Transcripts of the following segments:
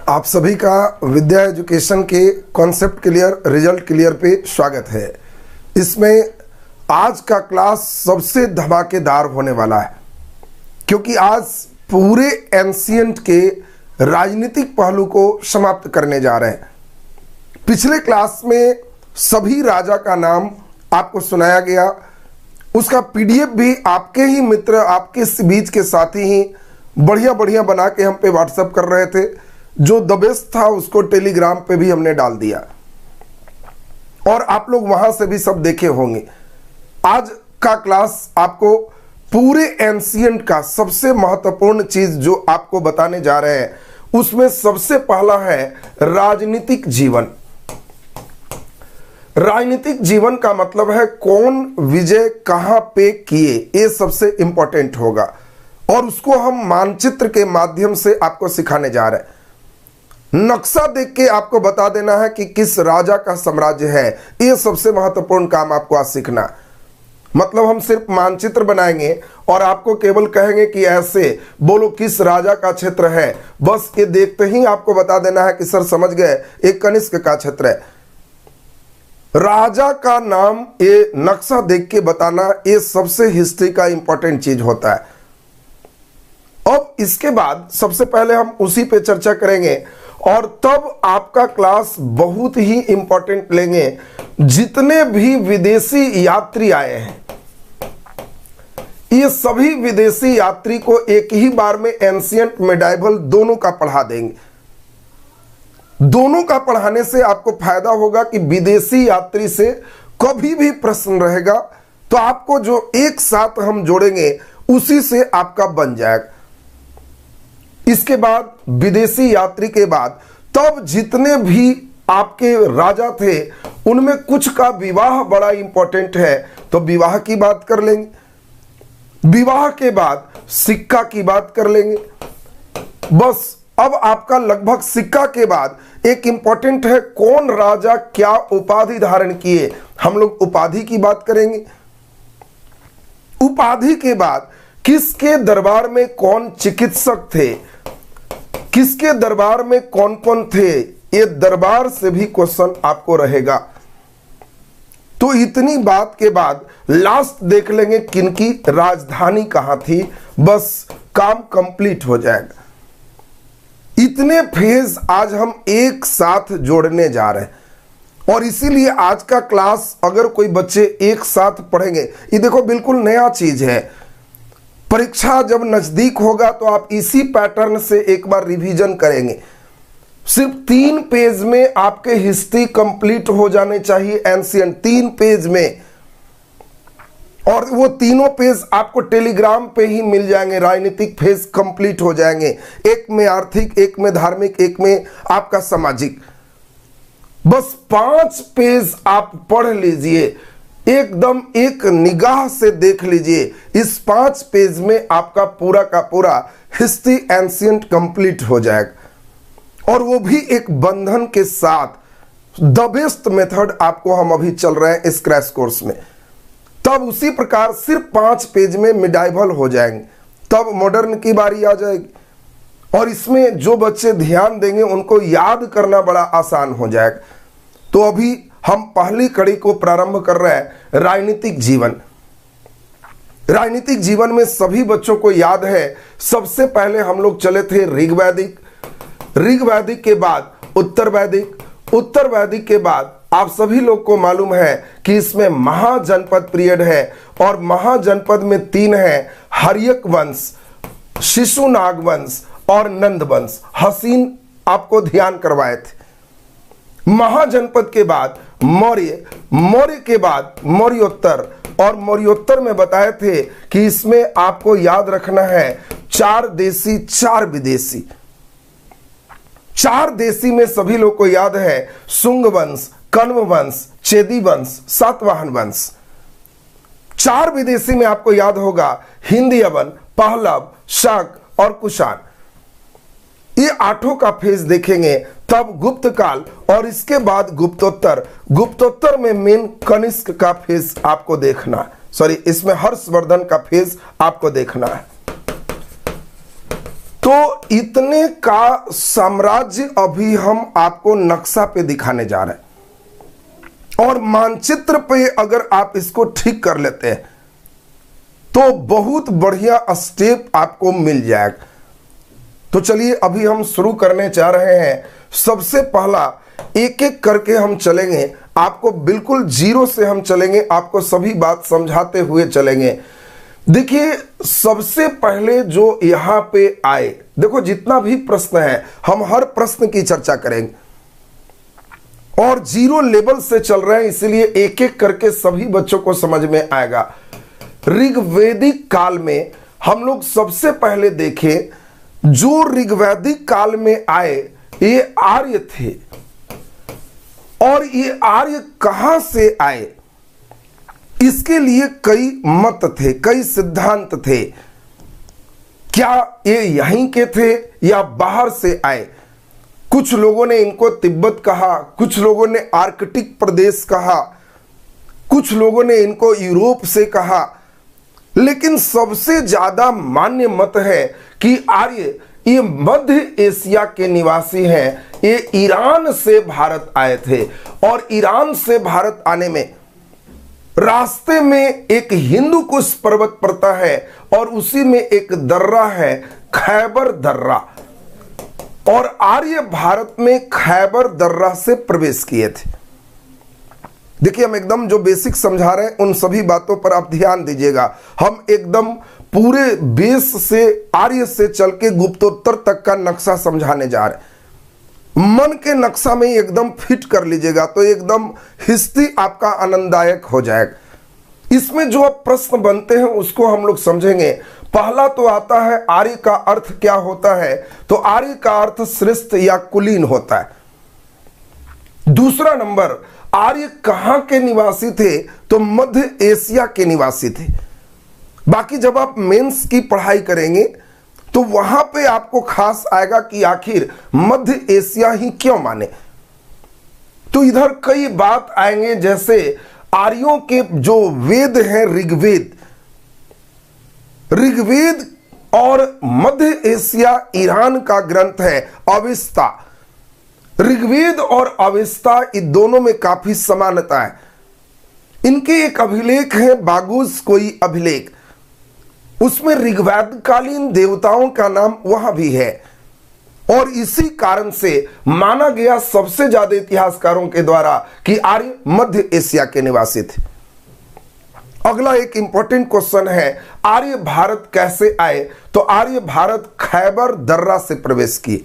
आप सभी का विद्या एजुकेशन के कॉन्सेप्ट क्लियर रिजल्ट क्लियर पे स्वागत है। इसमें आज का क्लास सबसे धमाकेदार होने वाला है, क्योंकि आज पूरे एंशिएंट के राजनीतिक पहलू को समाप्त करने जा रहे हैं। पिछले क्लास में सभी राजा का नाम आपको सुनाया गया, उसका पीडीएफ भी आपके ही मित्र, आपके बीच के साथी ही बढ़िया बढ़िया बना के हम पे व्हाट्सएप कर रहे थे। जो द बेस्ट था उसको टेलीग्राम पे भी हमने डाल दिया और आप लोग वहां से भी सब देखे होंगे। आज का क्लास आपको पूरे एंशिएंट का सबसे महत्वपूर्ण चीज जो आपको बताने जा रहे हैं, उसमें सबसे पहला है राजनीतिक जीवन। राजनीतिक जीवन का मतलब है कौन विजय कहां पे किए, ये सबसे इंपॉर्टेंट होगा और उसको हम मानचित्र के माध्यम से आपको सिखाने जा रहे हैं। नक्शा देख के आपको बता देना है कि किस राजा का साम्राज्य है, ये सबसे महत्वपूर्ण काम आपको आज सीखना। मतलब हम सिर्फ मानचित्र बनाएंगे और आपको केवल कहेंगे कि ऐसे बोलो किस राजा का क्षेत्र है, बस ये देखते ही आपको बता देना है कि सर समझ गए एक कनिष्क का क्षेत्र है। राजा का नाम ये नक्शा देख के बताना, ये सबसे हिस्ट्री का इंपॉर्टेंट चीज होता है। अब इसके बाद सबसे पहले हम उसी पे चर्चा करेंगे और तब आपका क्लास बहुत ही इंपॉर्टेंट लेंगे। जितने भी विदेशी यात्री आए हैं, ये सभी विदेशी यात्री को एक ही बार में एंशिएंट मेडाइवल दोनों का पढ़ा देंगे। दोनों का पढ़ाने से आपको फायदा होगा कि विदेशी यात्री से कभी भी प्रश्न रहेगा तो आपको जो एक साथ हम जोड़ेंगे उसी से आपका बन जाएगा। इसके बाद विदेशी यात्री के बाद तब जितने भी आपके राजा थे उनमें कुछ का विवाह बड़ा इंपॉर्टेंट है, तो विवाह की बात कर लेंगे। विवाह के बाद सिक्का की बात कर लेंगे। बस अब आपका लगभग सिक्का के बाद एक इंपॉर्टेंट है कौन राजा क्या उपाधि धारण किए, हम लोग उपाधि की बात करेंगे। उपाधि के बाद किसके दरबार में कौन चिकित्सक थे, किसके दरबार में कौन कौन थे, ये दरबार से भी क्वेश्चन आपको रहेगा। तो इतनी बात के बाद लास्ट देख लेंगे किनकी राजधानी कहां थी, बस काम कंप्लीट हो जाएगा। इतने फेज आज हम एक साथ जोड़ने जा रहे हैं और इसीलिए आज का क्लास अगर कोई बच्चे एक साथ पढ़ेंगे, ये देखो बिल्कुल नया चीज है। परीक्षा जब नजदीक होगा तो आप इसी पैटर्न से एक बार रिवीजन करेंगे। सिर्फ 3 पेज में आपके हिस्ट्री कंप्लीट हो जाने चाहिए एंशिएंट, 3 पेज में, और वो तीनों पेज आपको टेलीग्राम पे ही मिल जाएंगे। राजनीतिक फेज कंप्लीट हो जाएंगे, एक में आर्थिक, एक में धार्मिक, एक में आपका सामाजिक। बस 5 पेज आप पढ़ लीजिए, एकदम एक निगाह से देख लीजिए। इस 5 पेज में आपका पूरा का पूरा हिस्ट्री एंशिएंट कंप्लीट हो जाएगा और वो भी एक बंधन के साथ। द बेस्ट मेथड आपको हम अभी चल रहे हैं इस क्रैश कोर्स में। तब उसी प्रकार सिर्फ 5 पेज में मिडाइवल हो जाएंगे, तब मॉडर्न की बारी आ जाएगी और इसमें जो बच्चे ध्यान देंगे उनको याद करना बड़ा आसान हो जाएगा। तो अभी हम पहली कड़ी को प्रारंभ कर रहे हैं राजनीतिक जीवन। राजनीतिक जीवन में सभी बच्चों को याद है, सबसे पहले हम लोग चले थे ऋग्वैदिक, ऋग्वैदिक के बाद उत्तरवैदिक, उत्तरवैदिक के बाद आप सभी लोग को मालूम है कि इसमें महाजनपद पीरियड है और महाजनपद में 3 है, हर्यक वंश, शिशुनाग वंश और नंद वंश। हसीन आपको ध्यान करवाए थे। महाजनपद के बाद मौर्य, मौर्य के बाद मौर्योत्तर, और मौर्योत्तर में बताए थे कि इसमें आपको याद रखना है 4 देशी 4 विदेशी। 4 देशी में सभी लोग को याद है शुंग वंश, कण्व वंश, चेदी वंश, सातवाहन वंश। 4 विदेशी में आपको याद होगा हिंद यवन, पहलव, शक और कुषाण। ये 8 का फेज देखेंगे, तब गुप्त काल और इसके बाद गुप्तोत्तर। गुप्तोत्तर में मेन कनिष्क का फेज आपको देखना है, सॉरी इसमें हर्षवर्धन का फेज आपको देखना है। तो इतने का साम्राज्य अभी हम आपको नक्शा पे दिखाने जा रहे हैं, और मानचित्र पे अगर आप इसको ठीक कर लेते हैं तो बहुत बढ़िया स्टेप आपको मिल जाएगा। तो चलिए अभी हम शुरू करने जा रहे हैं। सबसे पहला एक एक करके हम चलेंगे, आपको बिल्कुल जीरो से हम चलेंगे, आपको सभी बात समझाते हुए चलेंगे। देखिए सबसे पहले जो यहां पे आए, देखो जितना भी प्रश्न है हम हर प्रश्न की चर्चा करेंगे, और जीरो लेवल से चल रहे हैं इसलिए एक एक करके सभी बच्चों को समझ में आएगा। ऋग्वैदिक काल में हम लोग सबसे पहले देखें, जो ऋग्वैदिक काल में आए ये आर्य थे, और ये आर्य कहां से आए इसके लिए कई मत थे, कई सिद्धांत थे। क्या ये यहीं के थे या बाहर से आए? कुछ लोगों ने इनको तिब्बत कहा, कुछ लोगों ने आर्कटिक प्रदेश कहा, कुछ लोगों ने इनको यूरोप से कहा, लेकिन सबसे ज्यादा मान्य मत है कि आर्य ये मध्य एशिया के निवासी हैं। ये ईरान से भारत आए थे, और ईरान से भारत आने में रास्ते में एक हिंदू कुश पर्वत पड़ता है, और उसी में एक दर्रा है खैबर दर्रा, और आर्य भारत में खैबर दर्रा से प्रवेश किए थे। देखिए हम एकदम जो बेसिक समझा रहे हैं उन सभी बातों पर आप ध्यान दीजिएगा। हम एकदम पूरे बेस से आर्य से चल के गुप्तोत्तर तक का नक्शा समझाने जा रहे हैं। मन के नक्शा में एकदम फिट कर लीजिएगा तो एकदम हिस्ट्री आपका आनंददायक हो जाएगा। इसमें जो अब प्रश्न बनते हैं उसको हम लोग समझेंगे। पहला तो आता है आर्य का अर्थ क्या होता है, तो आर्य का अर्थ श्रेष्ठ या कुलीन होता है। दूसरा नंबर, आर्य कहां के निवासी थे, तो मध्य एशिया के निवासी थे। बाकी जब आप मेंस की पढ़ाई करेंगे तो वहां पे आपको खास आएगा कि आखिर मध्य एशिया ही क्यों माने। तो इधर कई बात आएंगे, जैसे आर्यों के जो वेद हैं ऋग्वेद और मध्य एशिया ईरान का ग्रंथ है अवेस्ता। ऋग्वेद और अवेस्ता इन दोनों में काफी समानता है। इनके एक अभिलेख है बागुस कोई अभिलेख, उसमें ऋग्वेद कालीन देवताओं का नाम वहां भी है, और इसी कारण से माना गया सबसे ज्यादा इतिहासकारों के द्वारा कि आर्य मध्य एशिया के निवासी थे। अगला एक इंपॉर्टेंट क्वेश्चन है, आर्य भारत कैसे आए, तो आर्य भारत खैबर दर्रा से प्रवेश किए।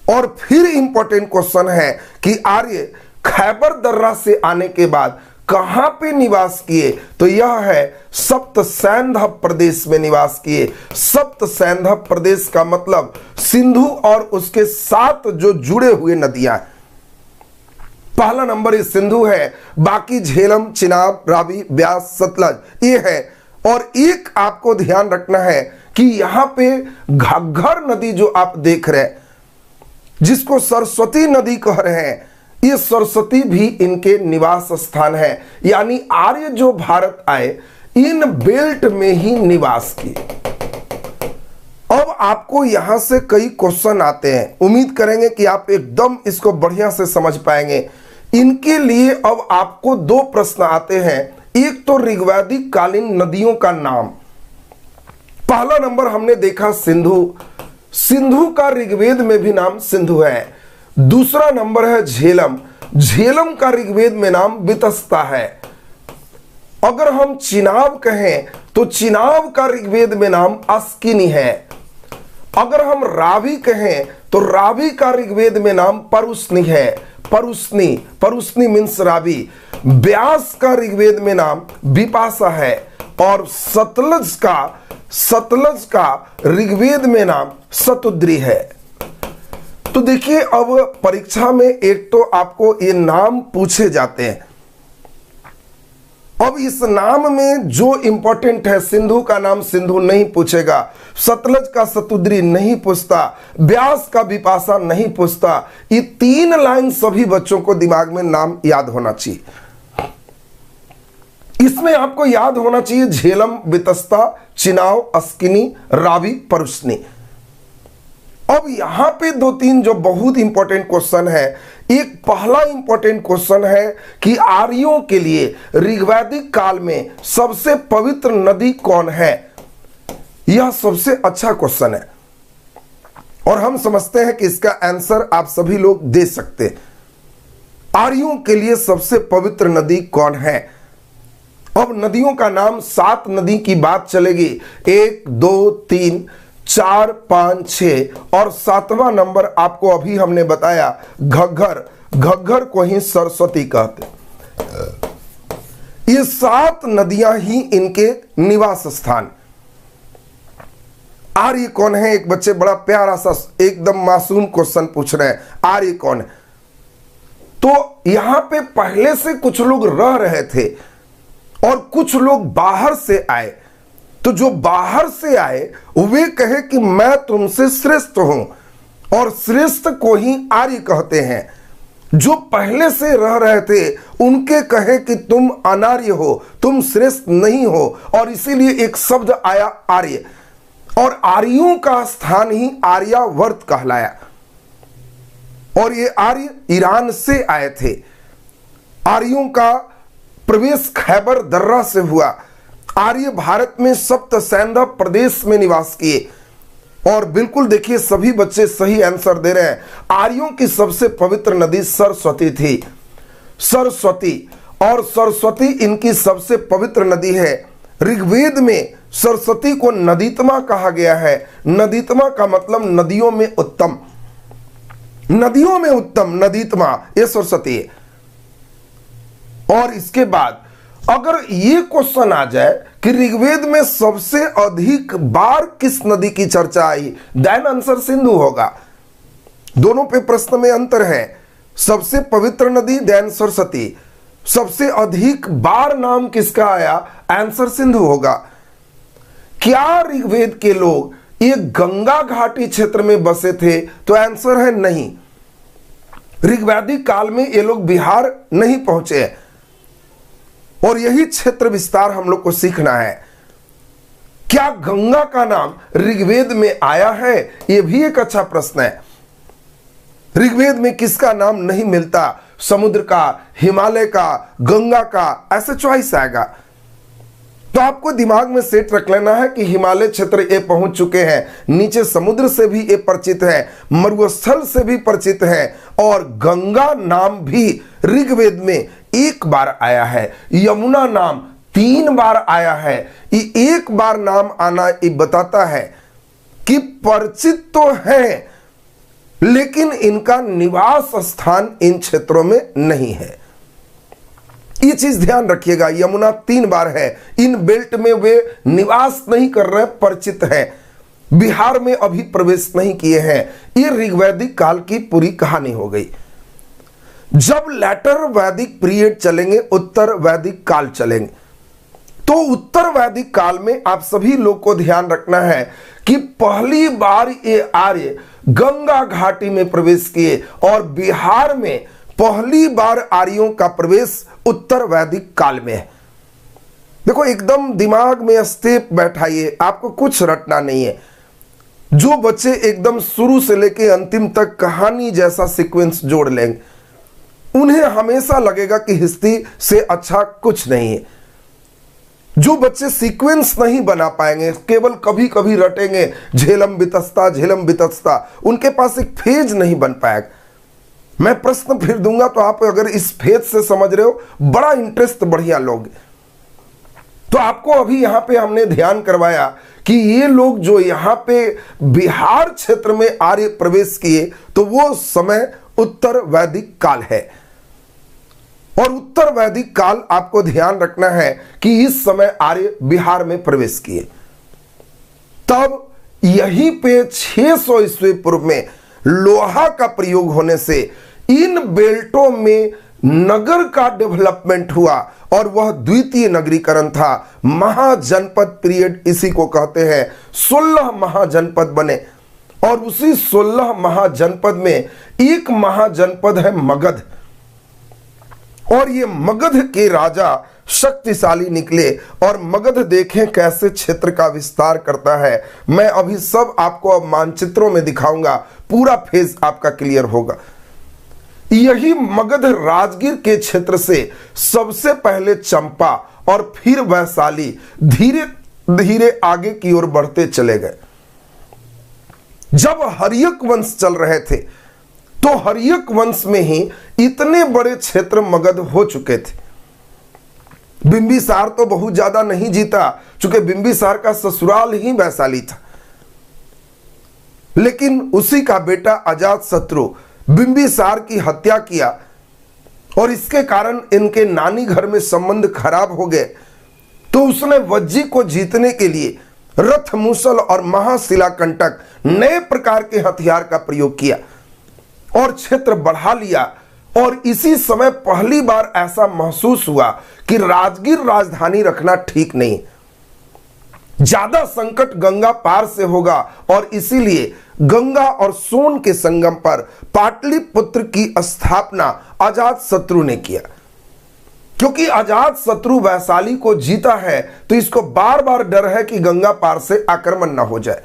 और फिर इंपॉर्टेंट क्वेश्चन है कि आर्य खैबर दर्रा से आने के बाद कहां पे निवास किए, तो यह है सप्त सैंधव प्रदेश में निवास किए। सप्त सैंधव प्रदेश का मतलब सिंधु और उसके साथ जो जुड़े हुए नदियां। पहला नंबर इस सिंधु है, बाकी झेलम, चिनाब, रावी, ब्यास, सतलज ये है। और एक आपको ध्यान रखना है कि यहां पे घग्गर नदी जो आप देख रहे हैं, जिसको सरस्वती नदी कह रहे हैं, ये सरस्वती भी इनके निवास स्थान है। यानी आर्य जो भारत आए इन बेल्ट में ही निवास किए। अब आपको यहां से कई क्वेश्चन आते हैं, उम्मीद करेंगे कि आप एकदम इसको बढ़िया से समझ पाएंगे। इनके लिए अब आपको दो प्रश्न आते हैं। एक तो ऋग्वैदिक कालीन नदियों का नाम। पहला नंबर हमने देखा सिंधु, सिंधु का ऋग्वेद में भी नाम सिंधु है। दूसरा नंबर है झेलम, झेलम का ऋग्वेद में नाम वितस्ता है। अगर हम चिनाब कहें तो चिनाब का ऋग्वेद में नाम अस्किनी है। अगर हम रावी कहें तो रावी का ऋग्वेद में नाम परुष्णी है। परुष्णी मीन्स रावी। ब्यास का ऋग्वेद में नाम विपाशा है, और सतलज का ऋग्वेद में नाम शतुद्री है। तो देखिए अब परीक्षा में एक तो आपको ये नाम पूछे जाते हैं। अब इस नाम में जो इंपॉर्टेंट है, सिंधु का नाम सिंधु नहीं पूछेगा, सतलज का शतुद्री नहीं पूछता, ब्यास का विपाशा नहीं पूछता। ये तीन लाइन सभी बच्चों को दिमाग में नाम याद होना चाहिए। इसमें आपको याद होना चाहिए झेलम, वितस्ता, चिनाव, अस्किनी, रावी, परुष्णी। अब यहां पे दो तीन जो बहुत इंपॉर्टेंट क्वेश्चन है। एक पहला इंपॉर्टेंट क्वेश्चन है कि आर्यों के लिए ऋग्वैदिक काल में सबसे पवित्र नदी कौन है। यह सबसे अच्छा क्वेश्चन है और हम समझते हैं कि इसका आंसर आप सभी लोग दे सकते हैं। आर्यों के लिए सबसे पवित्र नदी कौन है। अब नदियों का नाम 7 नदी की बात चलेगी। 1 2 3 4 5 6 और 7वां नंबर आपको अभी हमने बताया घग्गर। घग्गर को ही सरस्वती कहते। ये 7 नदियां ही इनके निवास स्थान। आर्य कौन है। एक बच्चे बड़ा प्यारा सा एकदम मासूम क्वेश्चन पूछ रहे हैं, आर्य कौन है। तो यहां पे पहले से कुछ लोग रह रहे थे और कुछ लोग बाहर से आए। तो जो बाहर से आए वे कहे कि मैं तुमसे श्रेष्ठ हूं और श्रेष्ठ को ही आर्य कहते हैं। जो पहले से रह रहे थे उनके कहे कि तुम अनार्य हो, तुम श्रेष्ठ नहीं हो, और इसीलिए एक शब्द आया आर्य। और आर्यों का स्थान ही आर्यावर्त कहलाया। और ये आर्य ईरान से आए थे। आर्यों का प्रवेश खैबर दर्रा से हुआ। आर्य भारत में सप्तसैंधव प्रदेश में निवास किए। और बिल्कुल देखिए सभी बच्चे सही आंसर दे रहे हैं। आर्यों की सबसे पवित्र नदी सरस्वती थी। सरस्वती, और सरस्वती इनकी सबसे पवित्र नदी है। ऋग्वेद में सरस्वती को नदीतमा कहा गया है। नदीतमा का मतलब नदियों में उत्तम। नदियों में उत्तम नदीतमा ये सरस्वती है। और इसके बाद अगर ये क्वेश्चन आ जाए कि ऋग्वेद में सबसे अधिक बार किस नदी की चर्चा आई, देन आंसर सिंधु होगा। दोनों पे प्रश्न में अंतर है। सबसे पवित्र नदी देन सरस्वती। सबसे अधिक बार नाम किसका आया, आंसर सिंधु होगा। क्या ऋग्वेद के लोग ये गंगा घाटी क्षेत्र में बसे थे, तो आंसर है नहीं। ऋग्वैदिक काल में ये लोग बिहार नहीं पहुंचे और यही क्षेत्र विस्तार हम लोग को सीखना है। क्या गंगा का नाम ऋग्वेद में आया है, यह भी एक अच्छा प्रश्न है। ऋग्वेद में किसका नाम नहीं मिलता, समुद्र का, हिमालय का, गंगा का, ऐसे चॉइस आएगा। तो आपको दिमाग में सेट रख लेना है कि हिमालय क्षेत्र ये पहुंच चुके हैं, नीचे समुद्र से भी ये परिचित है, मरुस्थल से भी परिचित है, और गंगा नाम भी ऋग्वेद में एक बार आया है। यमुना नाम 3 बार आया है। ये एक बार नाम आना ये बताता है कि परिचित तो है लेकिन इनका निवास स्थान इन क्षेत्रों में नहीं है। ये चीज ध्यान रखिएगा। यमुना 3 बार है। इन बेल्ट में वे निवास नहीं कर रहे, परिचित हैं। बिहार में अभी प्रवेश नहीं किए हैं। ये ऋग्वैदिक काल की पूरी कहानी हो गई। जब लेटर वैदिक पीरियड चलेंगे, उत्तर वैदिक काल चलेंगे। तो उत्तर वैदिक काल में आप सभी लोग को ध्यान रखना है कि पहली बार ये आर्य गंगा घाटी में प्रवेश किए और बिहार में पहली बार आर्यों का प्रवेश उत्तर वैदिक काल में है। देखो एकदम दिमाग में स्टेप बैठाइए, आपको कुछ रटना नहीं है। जो बच्चे एकदम शुरू से लेके अंतिम तक कहानी जैसा सीक्वेंस जोड़ लेंगे, उन्हें हमेशा लगेगा कि हिस्ट्री से अच्छा कुछ नहीं है। जो बच्चे सीक्वेंस नहीं बना पाएंगे, केवल कभी कभी रटेंगे झेलम बितस्ता, उनके पास एक फेज नहीं बन पाएगा। मैं प्रश्न फिर दूंगा तो आप अगर इस फेज से समझ रहे हो, बड़ा इंटरेस्ट बढ़िया लोगे। तो आपको अभी यहां पे हमने ध्यान करवाया कि ये लोग जो यहां पे बिहार क्षेत्र में आर्य प्रवेश किए, तो वो समय उत्तर वैदिक काल है। और उत्तर वैदिक काल आपको ध्यान रखना है कि इस समय आर्य बिहार में प्रवेश किए। तब यहीं पे 600 ईस्वी पूर्व में लोहा का प्रयोग होने से इन बेल्टों में नगर का डेवलपमेंट हुआ और वह द्वितीय नगरीकरण था। महाजनपद पीरियड इसी को कहते हैं। 16 महाजनपद बने और उसी 16 महाजनपद में एक महाजनपद है मगध। और ये मगध के राजा शक्तिशाली निकले। और मगध देखें कैसे क्षेत्र का विस्तार करता है। मैं अभी सब आपको अब मानचित्रों में दिखाऊंगा, पूरा फेज आपका क्लियर होगा। यही मगध राजगीर के क्षेत्र से सबसे पहले चंपा और फिर वैशाली धीरे धीरे आगे की ओर बढ़ते चले गए। जब हर्यक वंश चल रहे थे तो हर्यक वंश में ही इतने बड़े क्षेत्र मगध हो चुके थे। बिंबिसार तो बहुत ज्यादा नहीं जीता, चूंकि बिंबिसार का ससुराल ही वैशाली था, लेकिन उसी का बेटा अजातशत्रु बिंबिसार की हत्या किया और इसके कारण इनके नानी घर में संबंध खराब हो गए। तो उसने वज्जी को जीतने के लिए रथ मूसल और महाशिला कंटक नए प्रकार के हथियार का प्रयोग किया और क्षेत्र बढ़ा लिया। और इसी समय पहली बार ऐसा महसूस हुआ कि राजगीर राजधानी रखना ठीक नहीं, ज्यादा संकट गंगा पार से होगा। और इसीलिए गंगा और सोन के संगम पर पाटलिपुत्र की स्थापना अजातशत्रु ने किया। क्योंकि अजातशत्रु वैशाली को जीता है तो इसको बार बार डर है कि गंगा पार से आक्रमण ना हो जाए।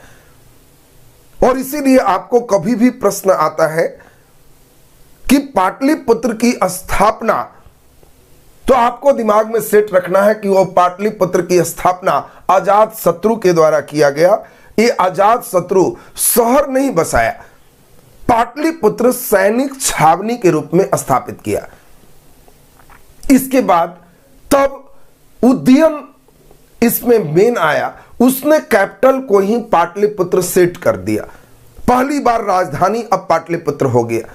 और इसीलिए आपको कभी भी प्रश्न आता है कि पाटलिपुत्र की स्थापना, तो आपको दिमाग में सेट रखना है कि वो पाटलिपुत्र की स्थापना अजातशत्रु के द्वारा किया गया। ये अजातशत्रु शहर नहीं बसाया, पाटलिपुत्र सैनिक छावनी के रूप में स्थापित किया। इसके बाद तब उदयन इसमें मेन आया, उसने कैपिटल को ही पाटलिपुत्र सेट कर दिया। पहली बार राजधानी अब पाटलिपुत्र हो गया।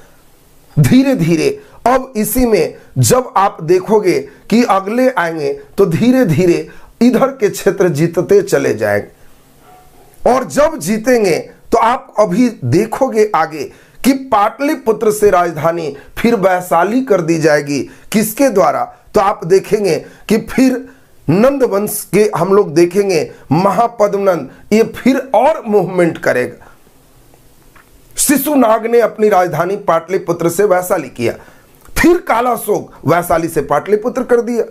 धीरे धीरे अब इसी में जब आप देखोगे कि अगले आएंगे तो धीरे धीरे इधर के क्षेत्र जीतते चले जाएंगे। और जब जीतेंगे तो आप अभी देखोगे आगे कि पाटलिपुत्र से राजधानी फिर वैशाली कर दी जाएगी। किसके द्वारा? तो आप देखेंगे कि फिर नंद वंश के हम लोग देखेंगे, महापद्मनंद ये फिर और मूवमेंट करेगा। शिशुनाग ने अपनी राजधानी पाटलिपुत्र से वैशाली किया, फिर कालाशोक वैशाली से पाटलिपुत्र कर दिया।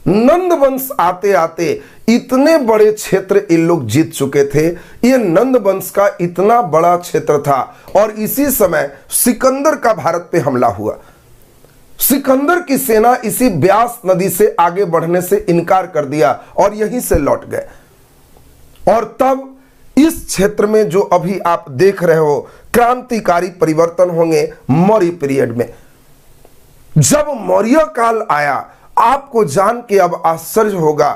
नंद वंश आते आते इतने बड़े क्षेत्र इन लोग जीत चुके थे। ये नंद वंश का इतना बड़ा क्षेत्र था। और इसी समय सिकंदर का भारत पे हमला हुआ। सिकंदर की सेना इसी ब्यास नदी से आगे बढ़ने से इनकार कर दिया और यहीं से लौट गए। और तब इस क्षेत्र में जो अभी आप देख रहे हो क्रांतिकारी परिवर्तन होंगे मौर्य पीरियड में। जब मौर्य काल आया, आपको जान के अब आश्चर्य होगा।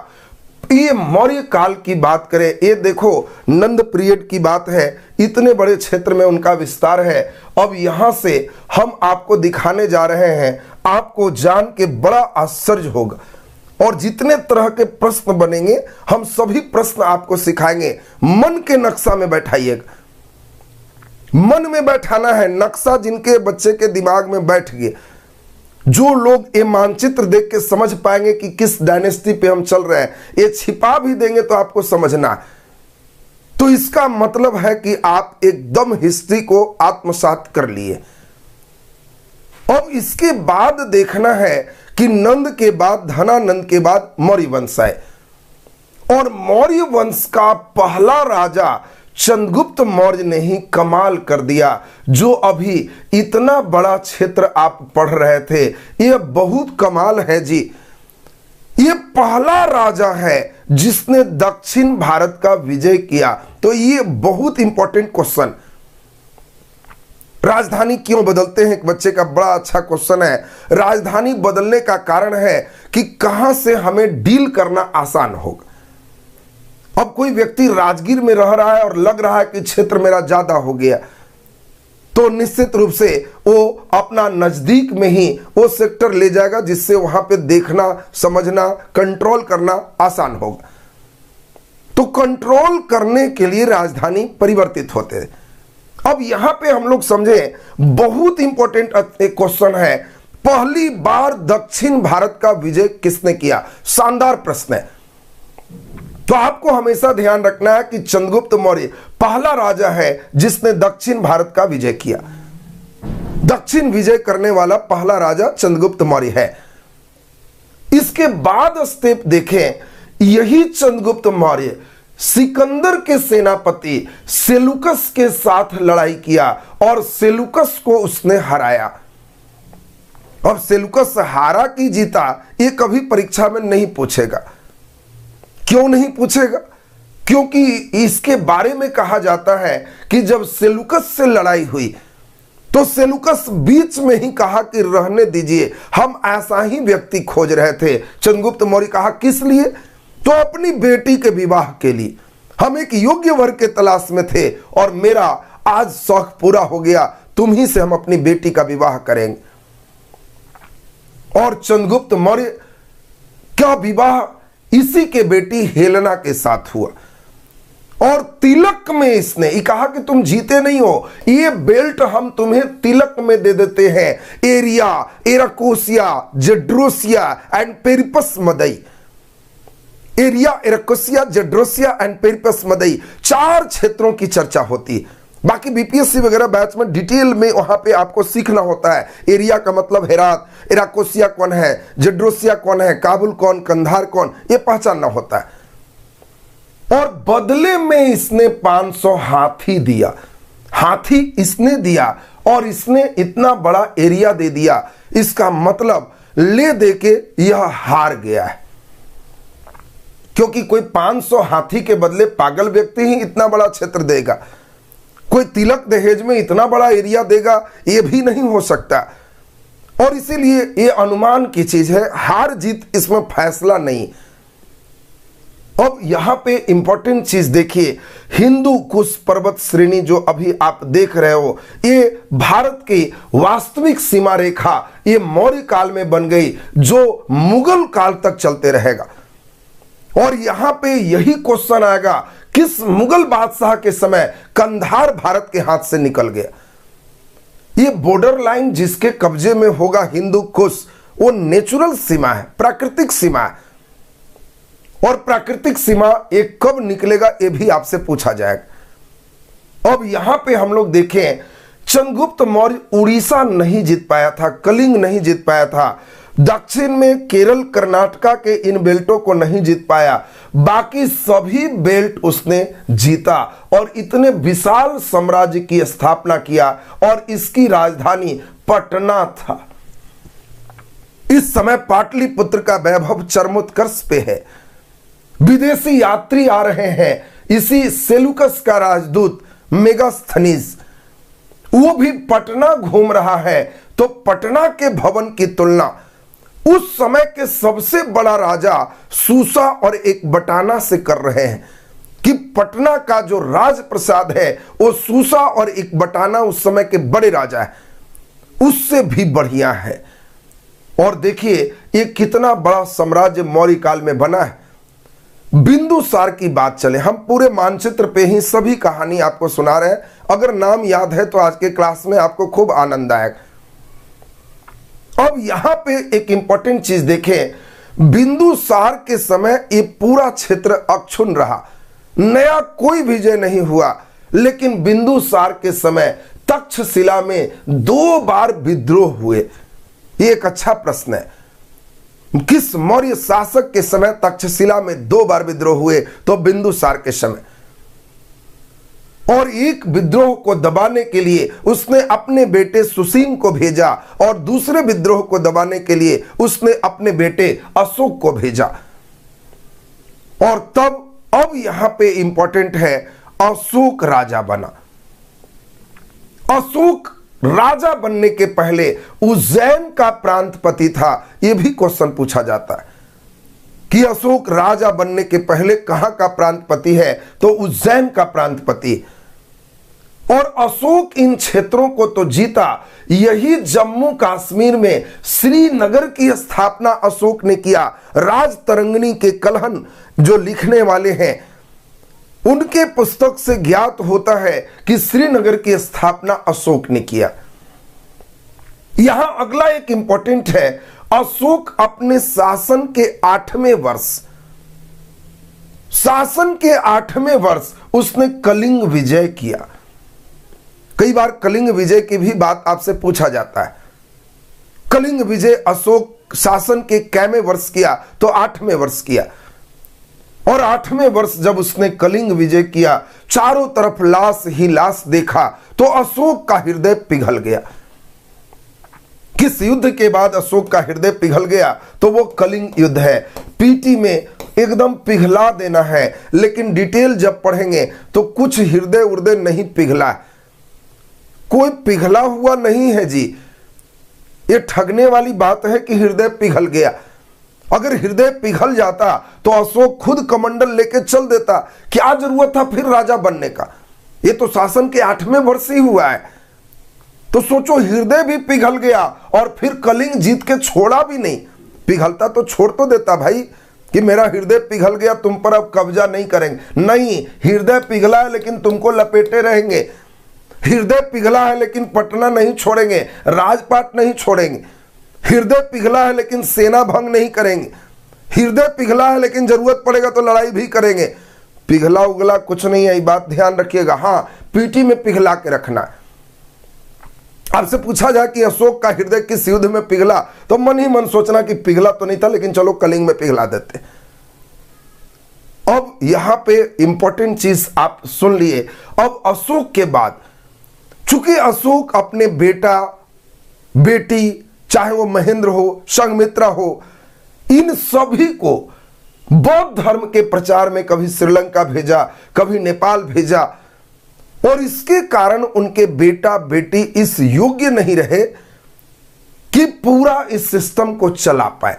ये मौर्य काल की बात करें, ये देखो नंद पीरियड की बात है, इतने बड़े क्षेत्र में उनका विस्तार है। अब यहां से हम आपको दिखाने जा रहे हैं, आपको जान के बड़ा आश्चर्य होगा। और जितने तरह के प्रश्न बनेंगे हम सभी प्रश्न आपको सिखाएंगे। मन के नक्शा में बैठाइएगा, मन में बैठाना है नक्शा। जिनके बच्चे के दिमाग में बैठ गए, जो लोग ये मानचित्र देख के समझ पाएंगे कि किस डायनेस्टी पे हम चल रहे हैं, ये छिपा भी देंगे तो आपको समझना। तो इसका मतलब है कि आप एकदम हिस्ट्री को आत्मसात कर लिए। अब इसके बाद देखना है कि नंद के बाद, धनानंद के बाद मौर्य वंश आए। और मौर्य वंश का पहला राजा चंद्रगुप्त मौर्य ने ही कमाल कर दिया। जो अभी इतना बड़ा क्षेत्र आप पढ़ रहे थे, यह बहुत कमाल है जी। यह पहला राजा है जिसने दक्षिण भारत का विजय किया। तो यह बहुत इंपॉर्टेंट क्वेश्चन, राजधानी क्यों बदलते हैं, एक बच्चे का बड़ा अच्छा क्वेश्चन है। राजधानी बदलने का कारण है कि कहां से हमें डील करना आसान होगा। अब कोई व्यक्ति राजगीर में रह रहा है और लग रहा है कि क्षेत्र मेरा ज्यादा हो गया, तो निश्चित रूप से वो अपना नजदीक में ही वो सेक्टर ले जाएगा जिससे वहां पे देखना, समझना, कंट्रोल करना आसान होगा। तो कंट्रोल करने के लिए राजधानी परिवर्तित होते हैं। अब यहां पे हम लोग समझे, बहुत इंपॉर्टेंट क्वेश्चन है, पहली बार दक्षिण भारत का विजय किसने किया? शानदार प्रश्न है। तो आपको हमेशा ध्यान रखना है कि चंद्रगुप्त मौर्य पहला राजा है जिसने दक्षिण भारत का विजय किया। दक्षिण विजय करने वाला पहला राजा चंद्रगुप्त मौर्य है। इसके बाद स्टेप देखें, यही चंद्रगुप्त मौर्य सिकंदर के सेनापति सेलुकस के साथ लड़ाई किया और सेलुकस को उसने हराया। अब सेलुकस हारा कि जीता ये कभी परीक्षा में नहीं पूछेगा। क्यों नहीं पूछेगा? क्योंकि इसके बारे में कहा जाता है कि जब सेलुकस से लड़ाई हुई तो सेलुकस बीच में ही कहा कि रहने दीजिए, हम ऐसा ही व्यक्ति खोज रहे थे। चंद्रगुप्त मौर्य कहा किस लिए? तो अपनी बेटी के विवाह के लिए। हम एक योग्य वर के तलाश में थे और मेरा आज शौक पूरा हो गया, तुम ही से हम अपनी बेटी का विवाह करेंगे। और चंद्रगुप्त मौर्य का विवाह इसी के बेटी हेलेना के साथ हुआ। और तिलक में इसने कहा कि तुम जीते नहीं हो, ये बेल्ट हम तुम्हें तिलक में दे देते हैं। Aria, Arachosia, Gedrosia and Paropamisadae. Aria, Arachosia, Gedrosia and Paropamisadae, 4 क्षेत्रों की चर्चा होती। बाकी बीपीएससी वगैरह बैच में डिटेल में वहां पे आपको सीखना होता है। एरिया का मतलब हेरात, एराकोसिया कौन है, जेड्रोसिया कौन है, काबुल कौन, कंधार कौन, ये पहचानना होता है। और बदले में इसने 500 हाथी दिया। हाथी इसने दिया और इसने इतना बड़ा एरिया दे दिया। इसका मतलब ले दे के यह हार गया है, क्योंकि कोई 500 हाथी के बदले पागल व्यक्ति ही इतना बड़ा क्षेत्र देगा। कोई तिलक दहेज में इतना बड़ा एरिया देगा, यह भी नहीं हो सकता। और इसीलिए यह अनुमान की चीज है, हार जीत इसमें फैसला नहीं। अब यहां पे इंपॉर्टेंट चीज देखिए, हिंदू कुश पर्वत श्रेणी जो अभी आप देख रहे हो, ये भारत की वास्तविक सीमा रेखा ये मौर्य काल में बन गई, जो मुगल काल तक चलते रहेगा। और यहां पे यही क्वेश्चन आएगा, किस मुगल बादशाह के समय कंधार भारत के हाथ से निकल गया? ये बॉर्डर लाइन जिसके कब्जे में होगा हिंदू कुश, वो नेचुरल सीमा है, प्राकृतिक सीमा है। और प्राकृतिक सीमा एक कब निकलेगा ये भी आपसे पूछा जाएगा। अब यहां पे हम लोग देखें, चंद्रगुप्त मौर्य उड़ीसा नहीं जीत पाया था, कलिंग नहीं जीत पाया था, दक्षिण में केरल कर्नाटका के इन बेल्टों को नहीं जीत पाया। बाकी सभी बेल्ट उसने जीता और इतने विशाल साम्राज्य की स्थापना किया और इसकी राजधानी पटना था। इस समय पाटलिपुत्र का वैभव चरमोत्कर्ष पे है। विदेशी यात्री आ रहे हैं, इसी सेलुकस का राजदूत मेगास्थनीज वो भी पटना घूम रहा है। तो पटना के भवन की तुलना उस समय के सबसे बड़ा राजा सूसा और एक बटाना से कर रहे हैं कि पटना का जो राजप्रसाद है वो सूसा और एक बटाना उस समय के बड़े राजा है, उससे भी बढ़िया है। और देखिए ये कितना बड़ा साम्राज्य मौर्य काल में बना है। बिंदुसार की बात चले, हम पूरे मानचित्र पे ही सभी कहानी आपको सुना रहे हैं। अगर नाम याद है तो आज के क्लास में आपको खूब आनंद आएगा। अब यहां पे एक इंपॉर्टेंट चीज देखें, बिंदुसार के समय ये पूरा क्षेत्र अक्षुण्ण रहा, नया कोई विजय नहीं हुआ। लेकिन बिंदुसार के समय तक्षशिला में 2 बार विद्रोह हुए। ये एक अच्छा प्रश्न है, किस मौर्य शासक के समय तक्षशिला में 2 बार विद्रोह हुए? तो बिंदुसार के समय। और एक विद्रोह को दबाने के लिए उसने अपने बेटे सुसीम को भेजा और दूसरे विद्रोह को दबाने के लिए उसने अपने बेटे अशोक को भेजा। और तब अब यहां पे इंपॉर्टेंट है, अशोक राजा बना। अशोक राजा बनने के पहले उज्जैन का प्रांतपति था। यह भी क्वेश्चन पूछा जाता है कि अशोक राजा बनने के पहले कहां का प्रांतपति है? तो उज्जैन का प्रांतपति। और अशोक इन क्षेत्रों को तो जीता, यही जम्मू कश्मीर में श्रीनगर की स्थापना अशोक ने किया। राजतरंगिणी के कलहन जो लिखने वाले हैं उनके पुस्तक से ज्ञात होता है कि श्रीनगर की स्थापना अशोक ने किया। यहां अगला एक इंपॉर्टेंट है, अशोक अपने शासन के 8वें वर्ष उसने कलिंग विजय किया। कई बार कलिंग विजय की भी बात आपसे पूछा जाता है। कलिंग विजय अशोक शासन के कैमे वर्ष किया? तो 8वें वर्ष किया। और 8वें वर्ष जब उसने कलिंग विजय किया, चारों तरफ लाश ही लाश देखा, तो अशोक का हृदय पिघल गया। किस युद्ध के बाद अशोक का हृदय पिघल गया? तो वो कलिंग युद्ध है। पीटी में एकदम पिघला देना है, लेकिन डिटेल जब पढ़ेंगे तो कुछ हृदय उर्दय नहीं पिघला, कोई पिघला हुआ नहीं है जी। ये ठगने वाली बात है कि हृदय पिघल गया। अगर हृदय पिघल जाता तो अशोक खुद कमंडल लेके चल देता, क्या जरूरत था फिर राजा बनने का? ये तो शासन के 8वें वर्ष ही हुआ है। तो सोचो, हृदय भी पिघल गया और फिर कलिंग जीत के छोड़ा भी नहीं। पिघलता तो छोड़ तो देता भाई, कि मेरा हृदय पिघल गया, तुम पर अब कब्जा नहीं करेंगे। नहीं, हृदय पिघला है लेकिन तुमको लपेटे रहेंगे। हृदय पिघला है लेकिन पटना नहीं छोड़ेंगे, राजपाट नहीं छोड़ेंगे। हृदय पिघला है लेकिन सेना भंग नहीं करेंगे। हृदय पिघला है लेकिन जरूरत पड़ेगा तो लड़ाई भी करेंगे। पिघला उगला कुछ नहीं है, ये बात ध्यान रखिएगा। हाँ, पीटी में पिघला के रखना। आपसे पूछा जाए कि अशोक का हृदय किस युद्ध में पिघला, तो मन ही मन सोचना कि पिघला तो नहीं था, लेकिन चलो कलिंग में पिघला देते। अब यहां पे इंपॉर्टेंट चीज आप सुन लिए। अब अशोक के बाद, चूंकि अशोक अपने बेटा बेटी, चाहे वो महेंद्र हो, संघमित्रा हो, इन सभी को बौद्ध धर्म के प्रचार में कभी श्रीलंका भेजा, कभी नेपाल भेजा, और इसके कारण उनके बेटा बेटी इस योग्य नहीं रहे कि पूरा इस सिस्टम को चला पाए।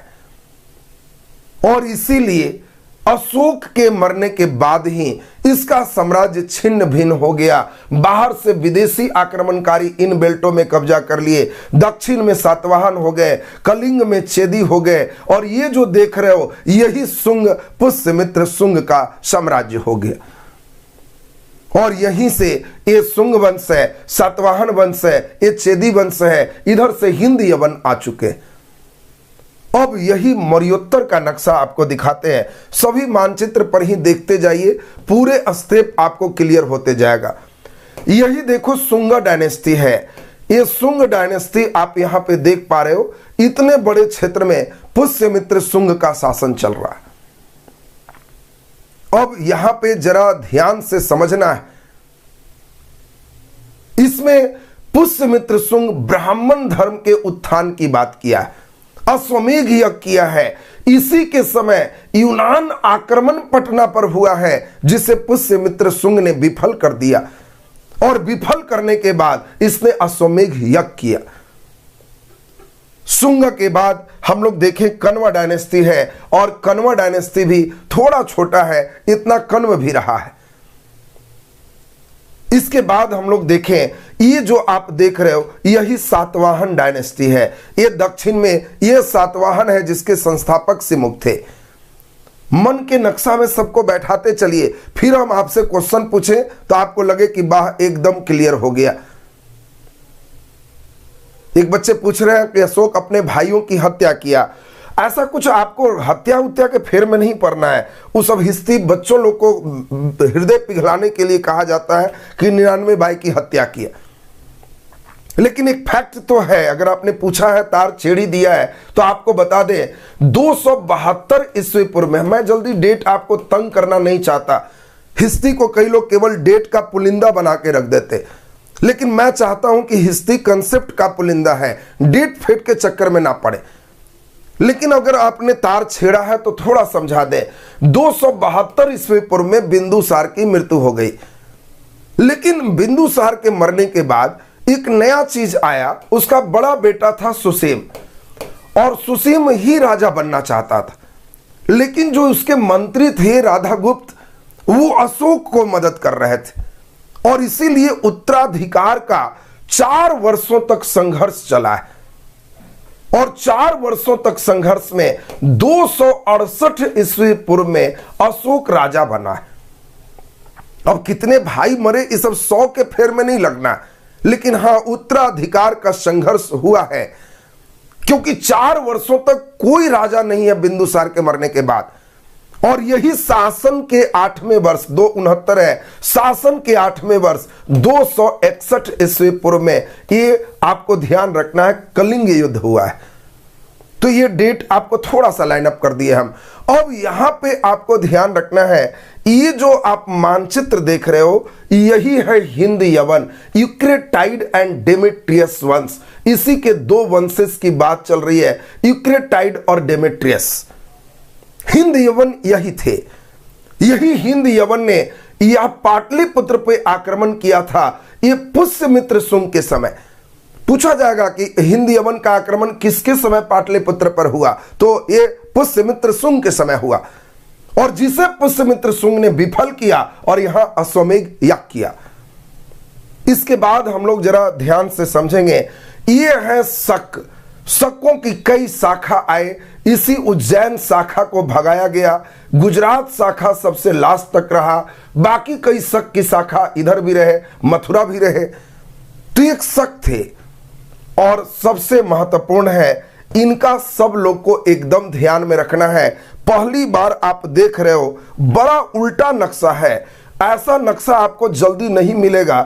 और इसीलिए अशोक के मरने के बाद ही इसका साम्राज्य छिन्न भिन्न हो गया। बाहर से विदेशी आक्रमणकारी इन बेल्टों में कब्जा कर लिए। दक्षिण में सातवाहन हो गए, कलिंग में चेदी हो गए, और ये जो देख रहे हो यही शुंग, पुष्यमित्र शुंग का साम्राज्य हो गया। और यहीं से ये शुंग वंश है, सातवाहन वंश है, ये चेदी वंश है, इधर से हिंद यवन आ चुके। अब यही मौर्योत्तर का नक्शा आपको दिखाते हैं। सभी मानचित्र पर ही देखते जाइए, पूरे स्टेप आपको क्लियर होते जाएगा। यही देखो शुंग डायनेस्टी है। ये शुंग डायनेस्टी आप यहां पे देख पा रहे हो। इतने बड़े क्षेत्र में पुष्यमित्र शुंग का शासन चल रहा है। अब यहां पे जरा ध्यान से समझना है। इसमें पुष्यमित्र शुंग ब्राह्मण धर्म के उत्थान की बात किया है, अश्वमेध यज्ञ किया है। इसी के समय यूनान आक्रमण पटना पर हुआ है, जिसे पुष्यमित्र शुंग ने विफल कर दिया। और विफल करने के बाद इसने अश्वमेध यज्ञ किया। शुंग के बाद हम लोग देखें कण्व डायनेस्टी है, और कण्व डायनेस्टी भी थोड़ा छोटा है, इतना कण्व भी रहा है। इसके बाद हम लोग देखें, ये जो आप देख रहे हो यही सातवाहन डायनेस्टी है। ये दक्षिण में ये सातवाहन है जिसके संस्थापक सिमुक थे। मन के नक्शा में सबको बैठाते चलिए, फिर हम आपसे क्वेश्चन पूछें तो आपको लगे कि वाह एकदम क्लियर हो गया। एक बच्चे पूछ रहे हैं कि अशोक अपने भाइयों की हत्या किया। ऐसा कुछ आपको हत्या उत्या के फेर में नहीं पड़ना है। वो सब हिस्ट्री बच्चों लोग को हृदय पिघलाने के लिए कहा जाता है कि 99 भाई की हत्या किया। लेकिन एक फैक्ट तो है, अगर आपने पूछा है तार छेड़ी दिया है तो आपको बता दें 272 ईस्वी पूर्व में। मैं जल्दी डेट आपको तंग करना नहीं चाहता। हिस्ट्री को कई लोग केवल डेट का पुलिंदा बना के रख देते, लेकिन मैं चाहता हूं कि हिस्ट्री कंसेप्ट का पुलिंदा है, डेट फेट के चक्कर में ना पड़े। लेकिन अगर आपने तार छेड़ा है तो थोड़ा समझा दें। 272 ईस्वी पूर्व में बिंदुसार की मृत्यु हो गई। लेकिन बिंदुसार के मरने के बाद एक नया चीज आया। उसका बड़ा बेटा था सुसीम, और सुसीम ही राजा बनना चाहता था। लेकिन जो उसके मंत्री थे राधागुप्त, वो अशोक को मदद कर रहे थे, और इसीलिए उत्तराधिकार का 4 वर्षों तक संघर्ष चला है। और 4 वर्षों तक संघर्ष में 268 ईस्वी पूर्व में अशोक राजा बना है। अब कितने भाई मरे ये सब 100 के फेर में नहीं लगना, लेकिन हां उत्तराधिकार का संघर्ष हुआ है, क्योंकि 4 वर्षों तक कोई राजा नहीं है बिंदुसार के मरने के बाद। और यही शासन के 8वें वर्ष, 269 है, शासन के 8वें वर्ष 261 ईस्वी पूर्व में, ये आपको ध्यान रखना है, कलिंग युद्ध हुआ है। तो ये डेट आपको थोड़ा सा लाइन अप कर दिए हम। अब यहां पे आपको ध्यान रखना है, ये जो आप मानचित्र देख रहे हो यही है हिंद यवन, यूक्रेटाइड एंड डेमेट्रियस वंश। इसी के दो वंशज की बात चल रही है, यूक्रेटाइड और डेमेट्रियस। हिंद यवन यही थे। यही हिंद यवन ने यह पाटलिपुत्र पे आक्रमण किया था, ये पुष्यमित्र शुंग के समय। पूछा जाएगा कि हिंद यवन का आक्रमण किसके समय पाटलिपुत्र पर हुआ, तो ये पुष्यमित्र शुंग के समय हुआ, और जिसे पुष्यमित्र शुंग ने विफल किया और यहां अश्वमेध याग किया। इसके बाद हम लोग जरा ध्यान से समझेंगे, ये है शक। शकों की कई शाखा आए, इसी उज्जैन शाखा को भगाया गया, गुजरात शाखा सबसे लास्ट तक रहा, बाकी कई शक की शाखा इधर भी रहे, मथुरा भी रहे। तो एक शक थे, और सबसे महत्वपूर्ण है, इनका सब लोग को एकदम ध्यान में रखना है। पहली बार आप देख रहे हो, बड़ा उल्टा नक्शा है, ऐसा नक्शा आपको जल्दी नहीं मिलेगा।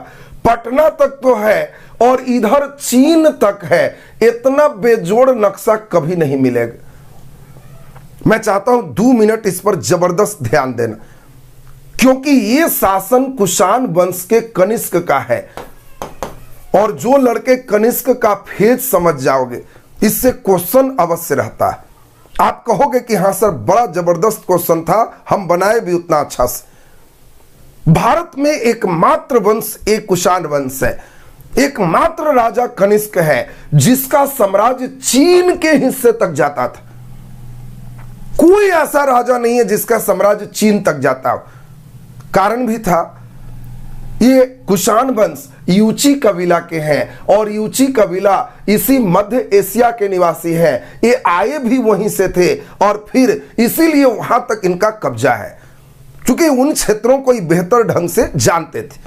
पटना तक तो है और इधर चीन तक है, इतना बेजोड़ नक्शा कभी नहीं मिलेगा। मैं चाहता हूं 2 मिनट इस पर जबरदस्त ध्यान देना, क्योंकि यह शासन कुषाण वंश के कनिष्क का है, और जो लड़के कनिष्क का फेज समझ जाओगे, इससे क्वेश्चन अवश्य रहता है। आप कहोगे कि हां सर बड़ा जबरदस्त क्वेश्चन था, हम बनाए भी उतना अच्छा से। भारत में एकमात्र वंश एक कुषाण वंश है, एकमात्र राजा कनिष्क है जिसका साम्राज्य चीन के हिस्से तक जाता था। कोई ऐसा राजा नहीं है जिसका साम्राज्य चीन तक जाता हो। कारण भी था, ये कुषाण वंश यूची कबीला के हैं, और यूची कबीला इसी मध्य एशिया के निवासी हैं। ये आए भी वहीं से थे, और फिर इसीलिए वहां तक इनका कब्जा है, क्योंकि उन क्षेत्रों को बेहतर ढंग से जानते थे।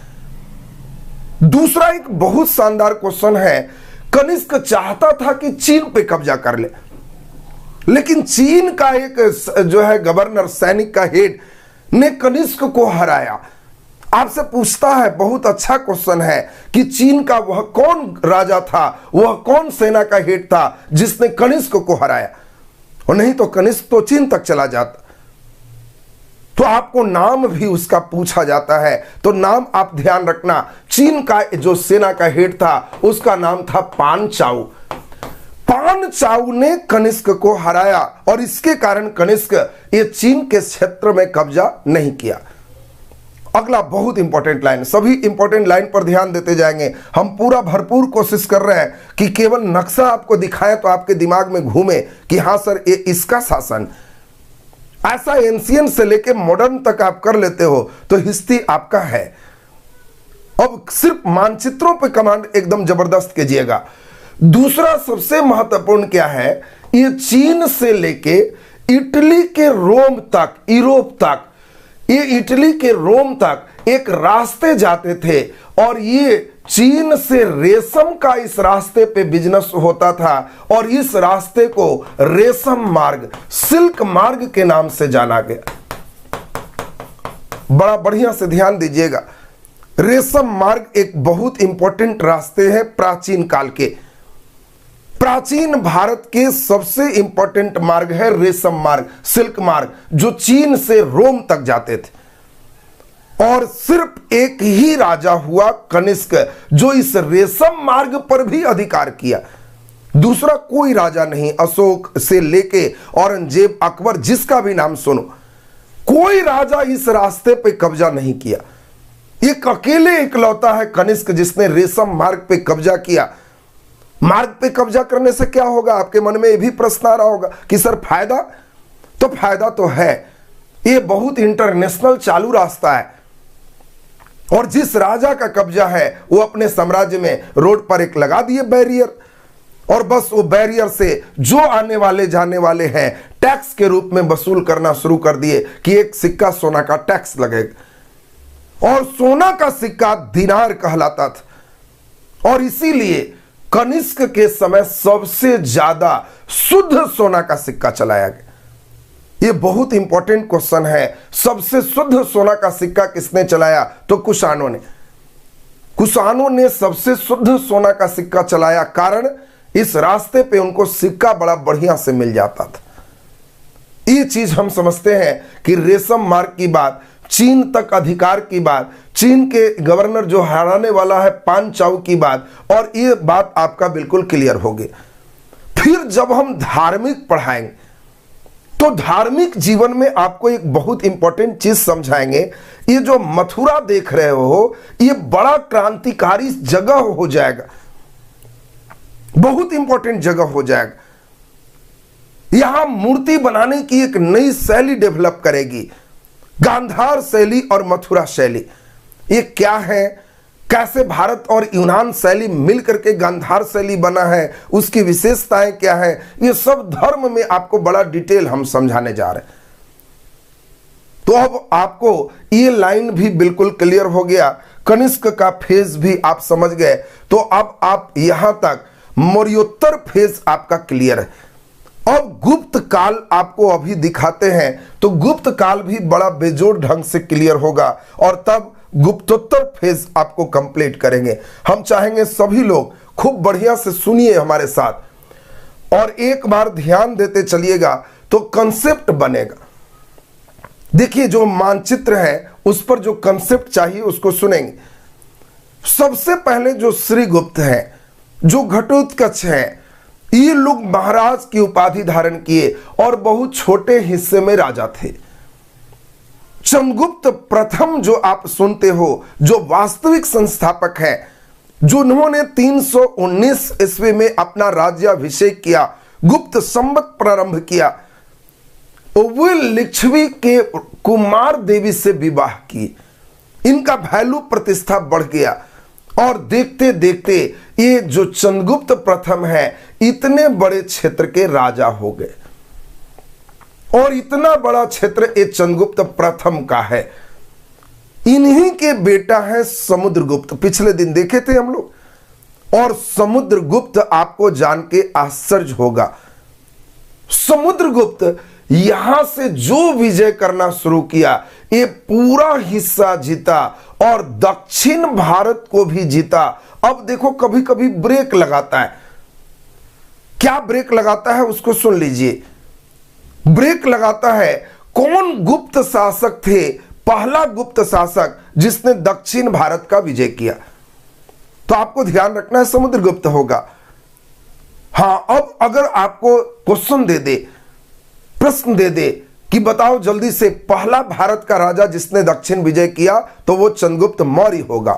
दूसरा एक बहुत शानदार क्वेश्चन है, कनिष्क चाहता था कि चीन पे कब्जा कर ले, लेकिन चीन का एक जो है गवर्नर, सैनिक का हेड ने कनिष्क को हराया। आपसे पूछता है, बहुत अच्छा क्वेश्चन है, कि चीन का वह कौन राजा था, वह कौन सेना का हेड था जिसने कनिष्क को हराया, और नहीं तो कनिष्क तो चीन तक चला जाता। तो आपको नाम भी उसका पूछा जाता है, तो नाम आप ध्यान रखना। चीन का जो सेना का हेड था उसका नाम था पान चाउ। पान चाउ ने कनिष्क को हराया, और इसके कारण कनिष्क ये चीन के क्षेत्र में कब्जा नहीं किया। अगला बहुत इंपॉर्टेंट लाइन, सभी इंपॉर्टेंट लाइन पर ध्यान देते जाएंगे। हम पूरा भरपूर कोशिश कर रहे हैं कि केवल नक्शा आपको दिखाएं तो आपके दिमाग में घूमे कि हां सर ये इसका शासन। ऐसा एंशियंट से लेके मॉडर्न तक आप कर लेते हो तो हिस्ट्री आपका है। अब सिर्फ मानचित्रों पे कमांड एकदम जबरदस्त कीजिएगा। दूसरा सबसे महत्वपूर्ण क्या है, ये चीन से लेके इटली के रोम तक, यूरोप तक, ये इटली के रोम तक एक रास्ते जाते थे, और ये चीन से रेशम का इस रास्ते पे बिजनेस होता था, और इस रास्ते को रेशम मार्ग, सिल्क मार्ग के नाम से जाना गया। बड़ा बढ़िया से ध्यान दीजिएगा, रेशम मार्ग एक बहुत इंपॉर्टेंट रास्ते हैं प्राचीन काल के। प्राचीन भारत के सबसे इंपॉर्टेंट मार्ग है रेशम मार्ग, सिल्क मार्ग, जो चीन से रोम तक जाते थे। और सिर्फ एक ही राजा हुआ कनिष्क जो इस रेशम मार्ग पर भी अधिकार किया, दूसरा कोई राजा नहीं। अशोक से लेके औरंगजेब, अकबर, जिसका भी नाम सुनो, कोई राजा इस रास्ते पे कब्जा नहीं किया। एक अकेले इकलौता है कनिष्क जिसने रेशम मार्ग पे कब्जा किया। मार्ग पे कब्जा करने से क्या होगा, आपके मन में यह भी प्रश्न आ रहा होगा कि सर फायदा, तो फायदा तो है, ये बहुत इंटरनेशनल चालू रास्ता है, और जिस राजा का कब्जा है वो अपने साम्राज्य में रोड पर एक लगा दिए बैरियर, और बस वो बैरियर से जो आने वाले जाने वाले हैं टैक्स के रूप में वसूल करना शुरू कर दिए कि एक सिक्का सोना का टैक्स लगेगा, और सोना का सिक्का दिनार कहलाता था। और इसीलिए कनिष्क के समय सबसे ज्यादा शुद्ध सोना का सिक्का चलाया गया। यह बहुत इंपॉर्टेंट क्वेश्चन है, सबसे शुद्ध सोना का सिक्का किसने चलाया, तो कुषाणों ने। कुषाणों ने सबसे शुद्ध सोना का सिक्का चलाया, कारण इस रास्ते पे उनको सिक्का बड़ा बढ़िया से मिल जाता था। ये चीज हम समझते हैं कि रेशम मार्ग की बात, चीन तक अधिकार की बात, चीन के गवर्नर जो हराने वाला है पान चाउ की बात, और ये बात आपका बिल्कुल क्लियर होगी। फिर जब हम धार्मिक पढ़ाएंगे तो धार्मिक जीवन में आपको एक बहुत इंपॉर्टेंट चीज समझाएंगे। ये जो मथुरा देख रहे हो, ये बड़ा क्रांतिकारी जगह हो जाएगा, बहुत इंपॉर्टेंट जगह हो जाएगा। यहां मूर्ति बनाने की एक नई शैली डेवलप करेगी, गांधार शैली और मथुरा शैली। ये क्या है, कैसे भारत और यूनान शैली मिलकर के गांधार शैली बना है, उसकी विशेषताएं क्या है, ये सब धर्म में आपको बड़ा डिटेल हम समझाने जा रहे हैं। तो अब आपको ये लाइन भी बिल्कुल क्लियर हो गया, कनिष्क का फेज भी आप समझ गए। तो अब आप यहां तक मौर्योत्तर फेज आपका क्लियर है। अब गुप्त काल आपको अभी दिखाते हैं, तो गुप्त काल भी बड़ा बेजोड़ ढंग से क्लियर होगा, और तब गुप्तोत्तर फेज आपको कंप्लीट करेंगे। हम चाहेंगे सभी लोग खूब बढ़िया से सुनिए हमारे साथ, और एक बार ध्यान देते चलिएगा तो कंसेप्ट बनेगा। देखिए, जो मानचित्र है उस पर जो कंसेप्ट चाहिए उसको सुनेंगे। सबसे पहले जो श्रीगुप्त है, जो घटोत्कच है, ये लोग महाराज की उपाधि धारण किए और बहुत छोटे हिस्से में राजा थे। चंद्रगुप्त प्रथम जो आप सुनते हो, जो वास्तविक संस्थापक है, जिन्होंने 319 ईस्वी में अपना राज्याभिषेक किया, गुप्त संवत प्रारंभ किया, वे लिच्छवी के कुमार देवी से विवाह की। इनका वैल्यू प्रतिष्ठा बढ़ गया, और देखते देखते ये जो चंद्रगुप्त प्रथम है, इतने बड़े क्षेत्र के राजा हो गए, और इतना बड़ा क्षेत्र ये चंद्रगुप्त प्रथम का है। इन्हीं के बेटा है समुद्रगुप्त, पिछले दिन देखे थे हम लोग। और समुद्रगुप्त आपको जान के आश्चर्य होगा, समुद्रगुप्त यहां से जो विजय करना शुरू किया, ये पूरा हिस्सा जीता और दक्षिण भारत को भी जीता। अब देखो, कभी कभी ब्रेक लगाता है। क्या ब्रेक लगाता है उसको सुन लीजिए। ब्रेक लगाता है, कौन गुप्त शासक थे, पहला गुप्त शासक जिसने दक्षिण भारत का विजय किया? तो आपको ध्यान रखना है समुद्रगुप्त होगा। हां, अब अगर आपको क्वेश्चन दे दे, प्रश्न दे दे कि बताओ जल्दी से, पहला भारत का राजा जिसने दक्षिण विजय किया, तो वो चंद्रगुप्त मौर्य होगा।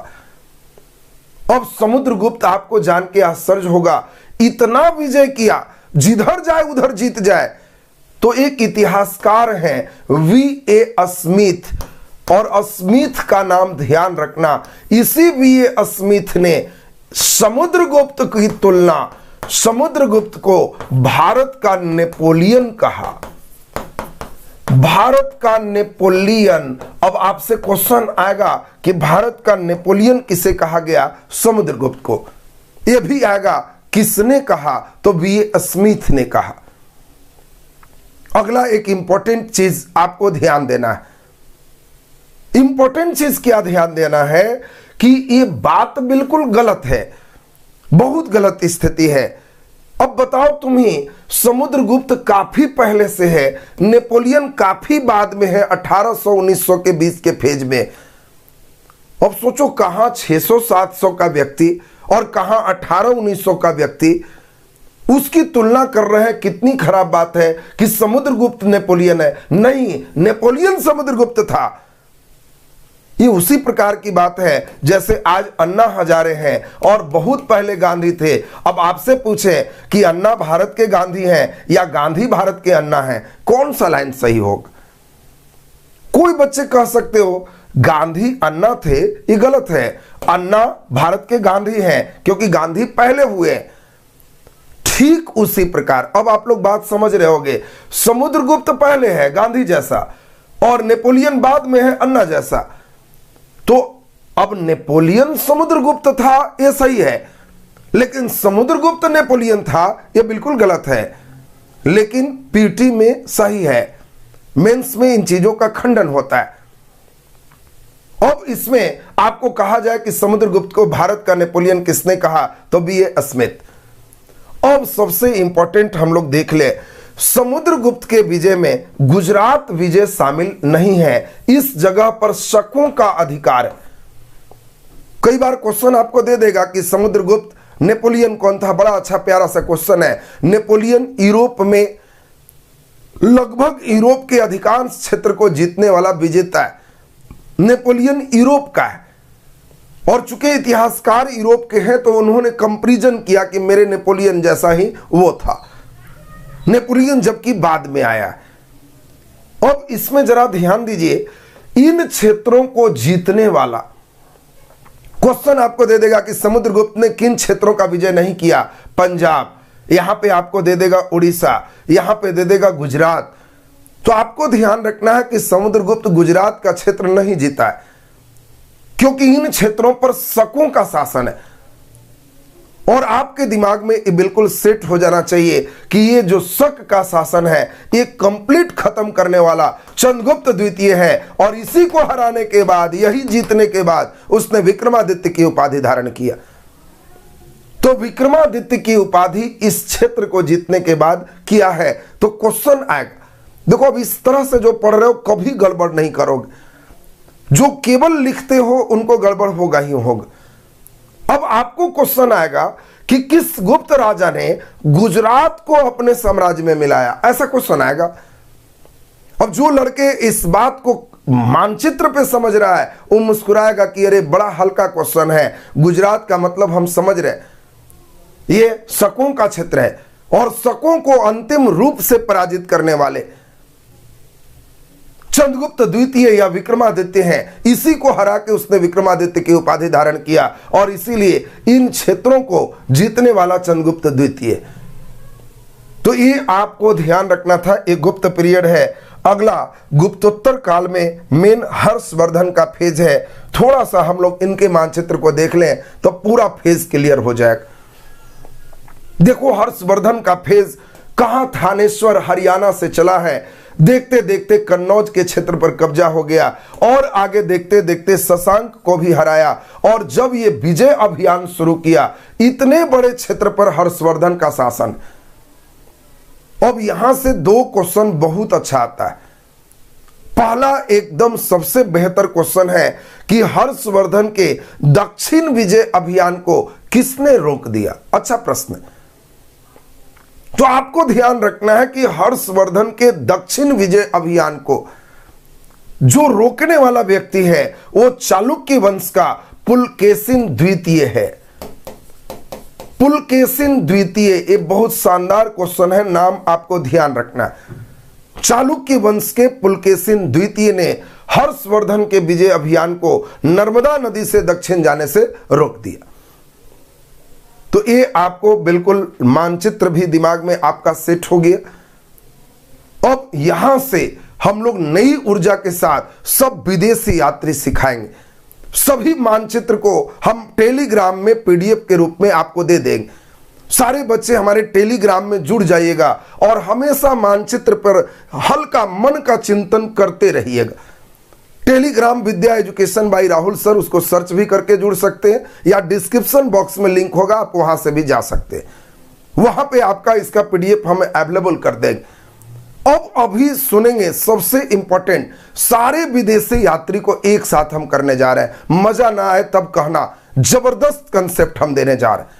अब समुद्रगुप्त आपको जान के आश्चर्य होगा, इतना विजय किया, जिधर जाए उधर जीत जाए। तो एक इतिहासकार हैं V.A. स्मिथ, और स्मिथ का नाम ध्यान रखना। इसी V.A. स्मिथ ने समुद्रगुप्त की तुलना, समुद्रगुप्त को भारत का नेपोलियन कहा, भारत का नेपोलियन। अब आपसे क्वेश्चन आएगा कि भारत का नेपोलियन किसे कहा गया? समुद्रगुप्त को। यह भी आएगा, किसने कहा? तो V.A. स्मिथ ने कहा। अगला एक इंपॉर्टेंट चीज आपको ध्यान देना है। इंपॉर्टेंट चीज क्या ध्यान देना है कि यह बात बिल्कुल गलत है, बहुत गलत स्थिति है। अब बताओ तुम्हें, समुद्रगुप्त काफी पहले से है, नेपोलियन काफी बाद में है, 1800-1900 के बीच के फेज में। अब सोचो, कहां 600-700 का व्यक्ति और कहां 1800-1900 का व्यक्ति, उसकी तुलना कर रहे हैं। कितनी खराब बात है कि समुद्रगुप्त नेपोलियन है। नहीं, नेपोलियन समुद्रगुप्त था। ये उसी प्रकार की बात है जैसे आज अन्ना हजारे हैं और बहुत पहले गांधी थे। अब आपसे पूछें कि अन्ना भारत के गांधी हैं या गांधी भारत के अन्ना हैं, कौन सा लाइन सही होगा? कोई बच्चे कह सकते हो गांधी अन्ना थे, ये गलत है। अन्ना भारत के गांधी हैं क्योंकि गांधी पहले हुए। ठीक उसी प्रकार अब आप लोग बात समझ रहे होंगे, समुद्रगुप्त पहले है गांधी जैसा और नेपोलियन बाद में है अन्ना जैसा। तो अब नेपोलियन समुद्रगुप्त था, यह सही है, लेकिन समुद्रगुप्त नेपोलियन था, यह बिल्कुल गलत है। लेकिन पीटी में सही है, मेंस में इन चीजों का खंडन होता है। अब इसमें आपको कहा जाए कि समुद्रगुप्त को भारत का नेपोलियन किसने कहा, तो V.A. स्मिथ। अब सबसे इंपॉर्टेंट हम लोग देख ले, समुद्रगुप्त के विजय में गुजरात विजय शामिल नहीं है। इस जगह पर शकों का अधिकार है। कई बार क्वेश्चन आपको दे देगा कि समुद्रगुप्त, नेपोलियन कौन था। बड़ा अच्छा प्यारा सा क्वेश्चन है। नेपोलियन यूरोप में लगभग यूरोप के अधिकांश क्षेत्र को जीतने वाला विजेता है। नेपोलियन यूरोप का है, और चूंकि इतिहासकार यूरोप के हैं तो उन्होंने कंपैरिजन किया कि मेरे नेपोलियन जैसा ही वो था। नेपोलियन जबकि बाद में आया। अब इसमें जरा ध्यान दीजिए, इन क्षेत्रों को जीतने वाला क्वेश्चन आपको दे देगा कि समुद्रगुप्त ने किन क्षेत्रों का विजय नहीं किया। पंजाब, यहां पे आपको दे देगा उड़ीसा, यहां पे दे देगा गुजरात। तो आपको ध्यान रखना है कि समुद्रगुप्त गुजरात का क्षेत्र नहीं जीता है, क्योंकि इन क्षेत्रों पर शकों का शासन है। और आपके दिमाग में ये बिल्कुल सेट हो जाना चाहिए कि ये जो शक का शासन है ये कंप्लीट खत्म करने वाला चंद्रगुप्त द्वितीय है। और इसी को हराने के बाद, यही जीतने के बाद उसने विक्रमादित्य की उपाधि धारण किया। तो विक्रमादित्य की उपाधि इस क्षेत्र को जीतने के बाद किया है। तो क्वेश्चन आएगा, देखो अब इस तरह से जो पढ़ रहे हो कभी गड़बड़ नहीं करोगे। जो केवल लिखते हो उनको गड़बड़ होगा ही होगा। अब आपको क्वेश्चन आएगा कि किस गुप्त राजा ने गुजरात को अपने साम्राज्य में मिलाया, ऐसा क्वेश्चन आएगा। अब जो लड़के इस बात को मानचित्र पे समझ रहा है वो मुस्कुराएगा कि अरे बड़ा हल्का क्वेश्चन है, गुजरात का मतलब हम समझ रहे, ये शकों का क्षेत्र है और शकों को अंतिम रूप से पराजित करने वाले चंद्रगुप्त द्वितीय या विक्रमादित्य हैं। इसी को हरा के उसने विक्रमादित्य की उपाधि धारण किया और इसीलिए इन क्षेत्रों को जीतने वाला चंद्रगुप्त द्वितीय। तो ये आपको ध्यान रखना था। एक गुप्त पीरियड है। अगला गुप्तोत्तर काल में मेन हर्षवर्धन का फेज है। थोड़ा सा हम लोग इनके मानचित्र को देख लें तो पूरा फेज क्लियर हो जाएगा। देखो हर्षवर्धन का फेज कहां, थानेश्वर हरियाणा से चला है। देखते देखते कन्नौज के क्षेत्र पर कब्जा हो गया और आगे देखते देखते शशांक को भी हराया। और जब ये विजय अभियान शुरू किया, इतने बड़े क्षेत्र पर हर्षवर्धन का शासन। अब यहां से दो क्वेश्चन बहुत अच्छा आता है। पहला एकदम सबसे बेहतर क्वेश्चन है कि हर्षवर्धन के दक्षिण विजय अभियान को किसने रोक दिया। अच्छा प्रश्न है। तो आपको ध्यान रखना है कि हर्षवर्धन के दक्षिण विजय अभियान को जो रोकने वाला व्यक्ति है वो चालुक्य वंश का पुलकेशिन द्वितीय है। पुलकेशिन द्वितीय, ये बहुत शानदार क्वेश्चन है, नाम आपको ध्यान रखना है। चालुक्य वंश के पुलकेशिन द्वितीय ने हर्षवर्धन के विजय अभियान को नर्मदा नदी से दक्षिण जाने से रोक दिया। तो ये आपको बिल्कुल मानचित्र भी दिमाग में आपका सेट हो गया। अब यहां से हम लोग नई ऊर्जा के साथ सब विदेशी यात्री सिखाएंगे। सभी मानचित्र को हम टेलीग्राम में पीडीएफ के रूप में आपको दे देंगे। सारे बच्चे हमारे टेलीग्राम में जुड़ जाइएगा और हमेशा मानचित्र पर हल्का मन का चिंतन करते रहिएगा। Telegram Vidya education by Rahul sir, उसको सर्च भी करके जुड़ सकते हैं या डिस्क्रिप्शन बॉक्स में लिंक होगा, आप वहां से भी जा सकते हैं। वहां पे आपका इसका पीडीएफ हम अवेलेबल कर देंगे। अब अभी सुनेंगे सबसे इंपॉर्टेंट, सारे विदेशी यात्री को एक साथ हम करने जा रहे हैं। मजा ना आए तब कहना, जबरदस्त कंसेप्ट हम देने जा रहे हैं।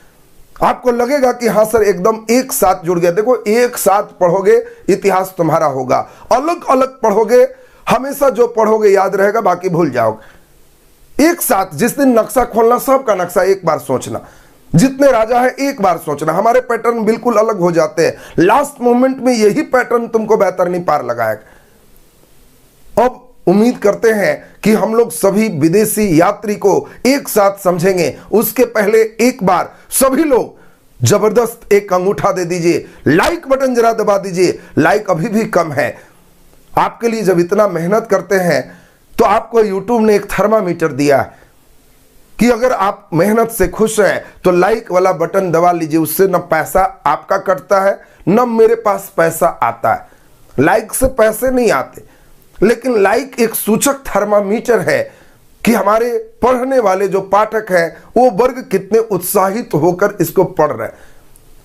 आपको लगेगा कि हाँ सर एकदम एक साथ जुड़ गया। देखो एक साथ पढ़ोगे इतिहास तुम्हारा होगा, अलग अलग पढ़ोगे हमेशा जो पढ़ोगे याद रहेगा, बाकी भूल जाओगे। एक साथ जिस दिन नक्शा खोलना, सबका नक्शा एक बार सोचना, जितने राजा है एक बार सोचना। हमारे पैटर्न बिल्कुल अलग हो जाते हैं, लास्ट मोमेंट में यही पैटर्न तुमको बेहतर नहीं पार लगाएगा। अब उम्मीद करते हैं कि हम लोग सभी विदेशी यात्री को एक साथ समझेंगे। उसके पहले एक बार सभी लोग जबरदस्त एक अंगूठा दे दीजिए, लाइक बटन जरा दबा दीजिए। लाइक अभी भी कम है। आपके लिए जब इतना मेहनत करते हैं तो आपको YouTube ने एक थर्मामीटर दिया है कि अगर आप मेहनत से खुश हैं तो लाइक वाला बटन दबा लीजिए। उससे न पैसा आपका कटता है न मेरे पास पैसा आता है। लाइक से पैसे नहीं आते, लेकिन लाइक एक सूचक थर्मामीटर है कि हमारे पढ़ने वाले जो पाठक हैं वो वर्ग कितने उत्साहित होकर इसको पढ़ रहे हैं।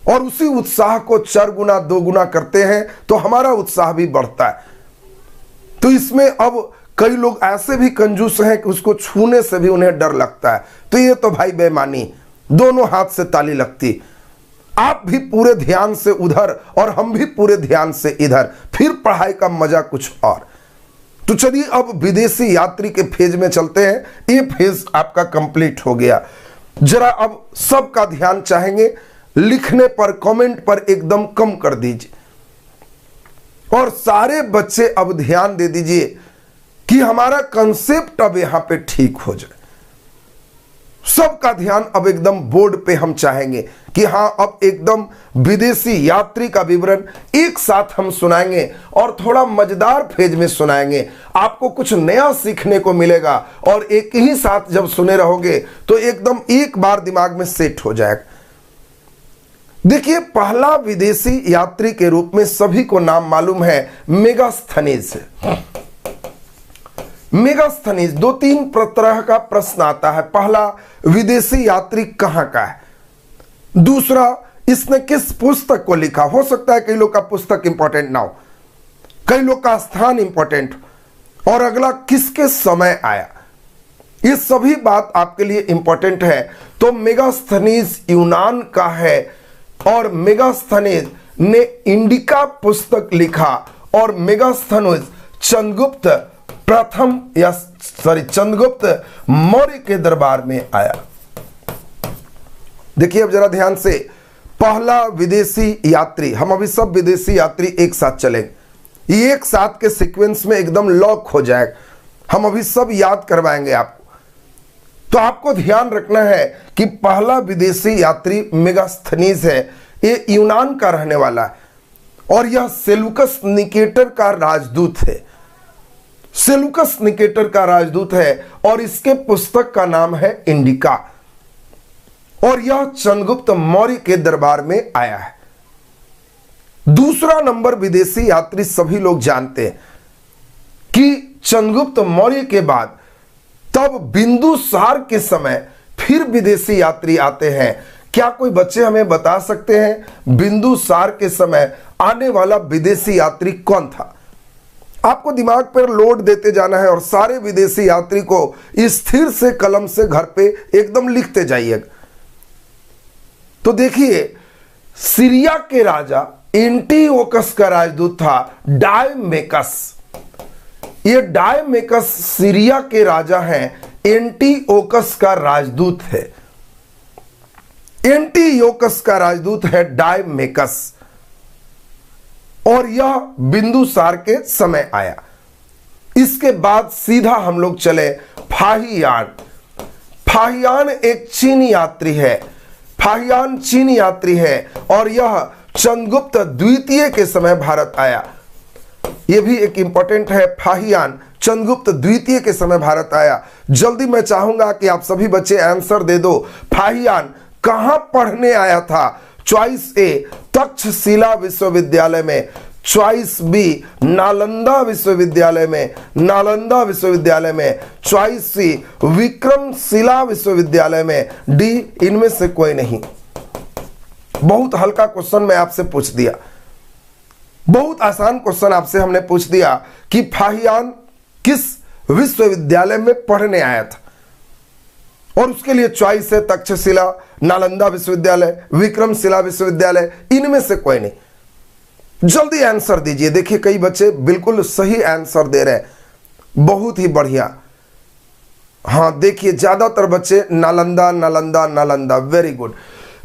और उसी उत्साह को 4 गुना 2 गुना करते हैं तो हमारा उत्साह भी बढ़ता है। तो इसमें अब कई लोग ऐसे भी कंजूस हैं कि उसको छूने से भी उन्हें डर लगता है, तो ये तो भाई बेईमानी, दोनों हाथ से ताली लगती। आप भी पूरे ध्यान से उधर और हम भी पूरे ध्यान से इधर, फिर पढ़ाई का मजा कुछ और। तो चलिए अब विदेशी यात्री के फेज में चलते हैं। ये फेज आपका कंप्लीट हो गया। जरा अब सबका ध्यान चाहेंगे, लिखने पर कमेंट पर एकदम कम कर दीजिए और सारे बच्चे अब ध्यान दे दीजिए कि हमारा कंसेप्ट अब यहां पे ठीक हो जाए। सबका ध्यान अब एकदम बोर्ड पे हम चाहेंगे कि हां अब एकदम विदेशी यात्री का विवरण एक साथ हम सुनाएंगे और थोड़ा मजेदार फेज में सुनाएंगे। आपको कुछ नया सीखने को मिलेगा और एक ही साथ जब सुने रहोगे तो एकदम एक बार दिमाग में सेट हो जाएगा। देखिए, पहला विदेशी यात्री के रूप में सभी को नाम मालूम है, मेगास्थनीज। मेगास्थनीज 2-3 तरह का प्रश्न आता है। पहला, विदेशी यात्री कहां का है। दूसरा, इसने किस पुस्तक को लिखा। हो सकता है कई लोग का पुस्तक इंपॉर्टेंट ना हो, कई लोग का स्थान इंपॉर्टेंट। और अगला, किसके समय आया। ये सभी बात आपके लिए इंपॉर्टेंट है। तो मेगास्थनीज यूनान का है और मेगास्थनीज ने इंडिका पुस्तक लिखा और मेगास्थनीज चंद्रगुप्त प्रथम या चंद्रगुप्त मौर्य के दरबार में आया। देखिए अब जरा ध्यान से, पहला विदेशी यात्री, हम अभी सब विदेशी यात्री एक साथ चलेंगे, ये एक साथ के सीक्वेंस में एकदम लॉक हो जाएगा। हम अभी सब याद करवाएंगे आपको। तो आपको ध्यान रखना है कि पहला विदेशी यात्री मेगास्थनीज है। ये यूनान का रहने वाला है और यह सेलुकस निकेटर का राजदूत है। सेलुकस निकेटर का राजदूत है और इसके पुस्तक का नाम है इंडिका और यह चंद्रगुप्त मौर्य के दरबार में आया है। दूसरा नंबर विदेशी यात्री सभी लोग जानते हैं कि चंद्रगुप्त मौर्य के बाद तब बिंदुसार के समय फिर विदेशी यात्री आते हैं। क्या कोई बच्चे हमें बता सकते हैं बिंदुसार के समय आने वाला विदेशी यात्री कौन था। आपको दिमाग पर लोड देते जाना है और सारे विदेशी यात्री को स्थिर से कलम से घर पे एकदम लिखते जाइएगा। तो देखिए, सीरिया के राजा एंटीओकस का राजदूत था डायमेकस। ये डायमेकस सीरिया के राजा हैं, एंटीओकस का राजदूत है। एंटीओकस का राजदूत है डायमेकस और यह बिंदुसार के समय आया। इसके बाद सीधा हम लोग चले फाहियान। फाहियान एक चीनी यात्री है। फाहियान चीनी यात्री है और यह चंद्रगुप्त द्वितीय के समय भारत आया। यह भी एक इंपॉर्टेंट है, फाहियान चंद्रगुप्त द्वितीय के समय भारत आया। जल्दी मैं चाहूंगा कि आप सभी बच्चे आंसर दे दो। फाहियान कहां पढ़ने आया था। चॉइस ए तक्षशिला विश्वविद्यालय में, चॉइस बी नालंदा विश्वविद्यालय में, नालंदा विश्वविद्यालय में, चॉइस सी विक्रमशिला विश्वविद्यालय में, डी इनमें से कोई नहीं। बहुत हल्का क्वेश्चन मैं आपसे पूछ दिया, बहुत आसान क्वेश्चन आपसे हमने पूछ दिया कि फाहियान किस विश्वविद्यालय में पढ़ने आया था और उसके लिए चॉइस है तक्षशिला, नालंदा विश्वविद्यालय, विक्रमशिला विश्वविद्यालय, इनमें से कोई नहीं। जल्दी आंसर दीजिए। देखिए कई बच्चे बिल्कुल सही आंसर दे रहे हैं, बहुत ही बढ़िया। हाँ देखिए ज्यादातर बच्चे नालंदा नालंदा नालंदा, वेरी गुड।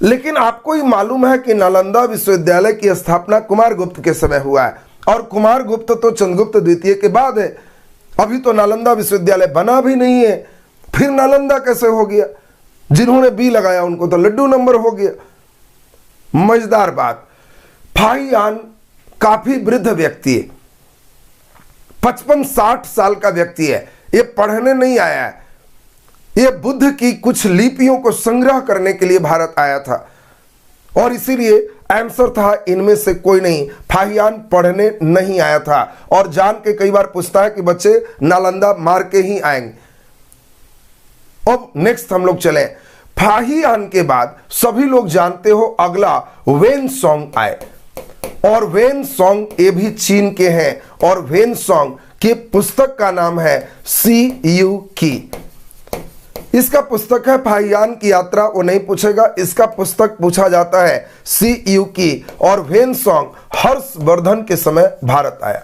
लेकिन आपको ही मालूम है कि नालंदा विश्वविद्यालय की स्थापना कुमारगुप्त के समय हुआ है और कुमारगुप्त तो चंद्रगुप्त द्वितीय के बाद है। अभी तो नालंदा विश्वविद्यालय बना भी नहीं है, फिर नालंदा कैसे हो गया। जिन्होंने बी लगाया उनको तो लड्डू नंबर हो गया। मजेदार बात, फाहियान काफी वृद्ध व्यक्ति है, 55-60 साल का व्यक्ति है। ये पढ़ने नहीं आया है, ये बुद्ध की कुछ लिपियों को संग्रह करने के लिए भारत आया था और इसीलिए आंसर था इनमें से कोई नहीं। फाहियान पढ़ने नहीं आया था और जान के कई बार पूछता है कि बच्चे नालंदा मार के ही आएंगे। अब नेक्स्ट हम लोग चलें। फाहियान के बाद सभी लोग जानते हो अगला वेन सॉन्ग आए, और वेन सॉन्ग ये भी चीन के हैं, और वेन सॉन्ग के पुस्तक का नाम है सी यू की। इसका पुस्तक है फाहियान की यात्रा, वो नहीं पूछेगा, इसका पुस्तक पूछा जाता है सी यू की। और वेन सॉन्ग हर्षवर्धन के समय भारत आया।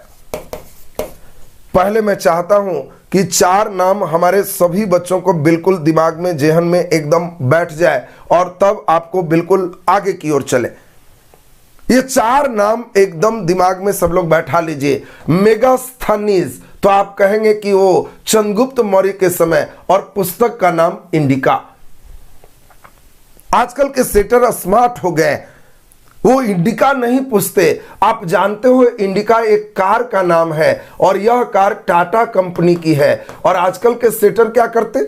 पहले मैं चाहता हूं कि 4 नाम हमारे सभी बच्चों को बिल्कुल दिमाग में, जेहन में एकदम बैठ जाए, और तब आपको बिल्कुल आगे की ओर चले। ये 4 नाम एकदम दिमाग में सब लोग बैठा लीजिए। मेगास्थनीज, तो आप कहेंगे कि वो चंद्रगुप्त मौर्य के समय, और पुस्तक का नाम इंडिका। आजकल के सेटर स्मार्ट हो गए, वो इंडिका नहीं पूछते। आप जानते हो इंडिका एक कार का नाम है, और यह कार टाटा कंपनी की है। और आजकल के सेटर क्या करते,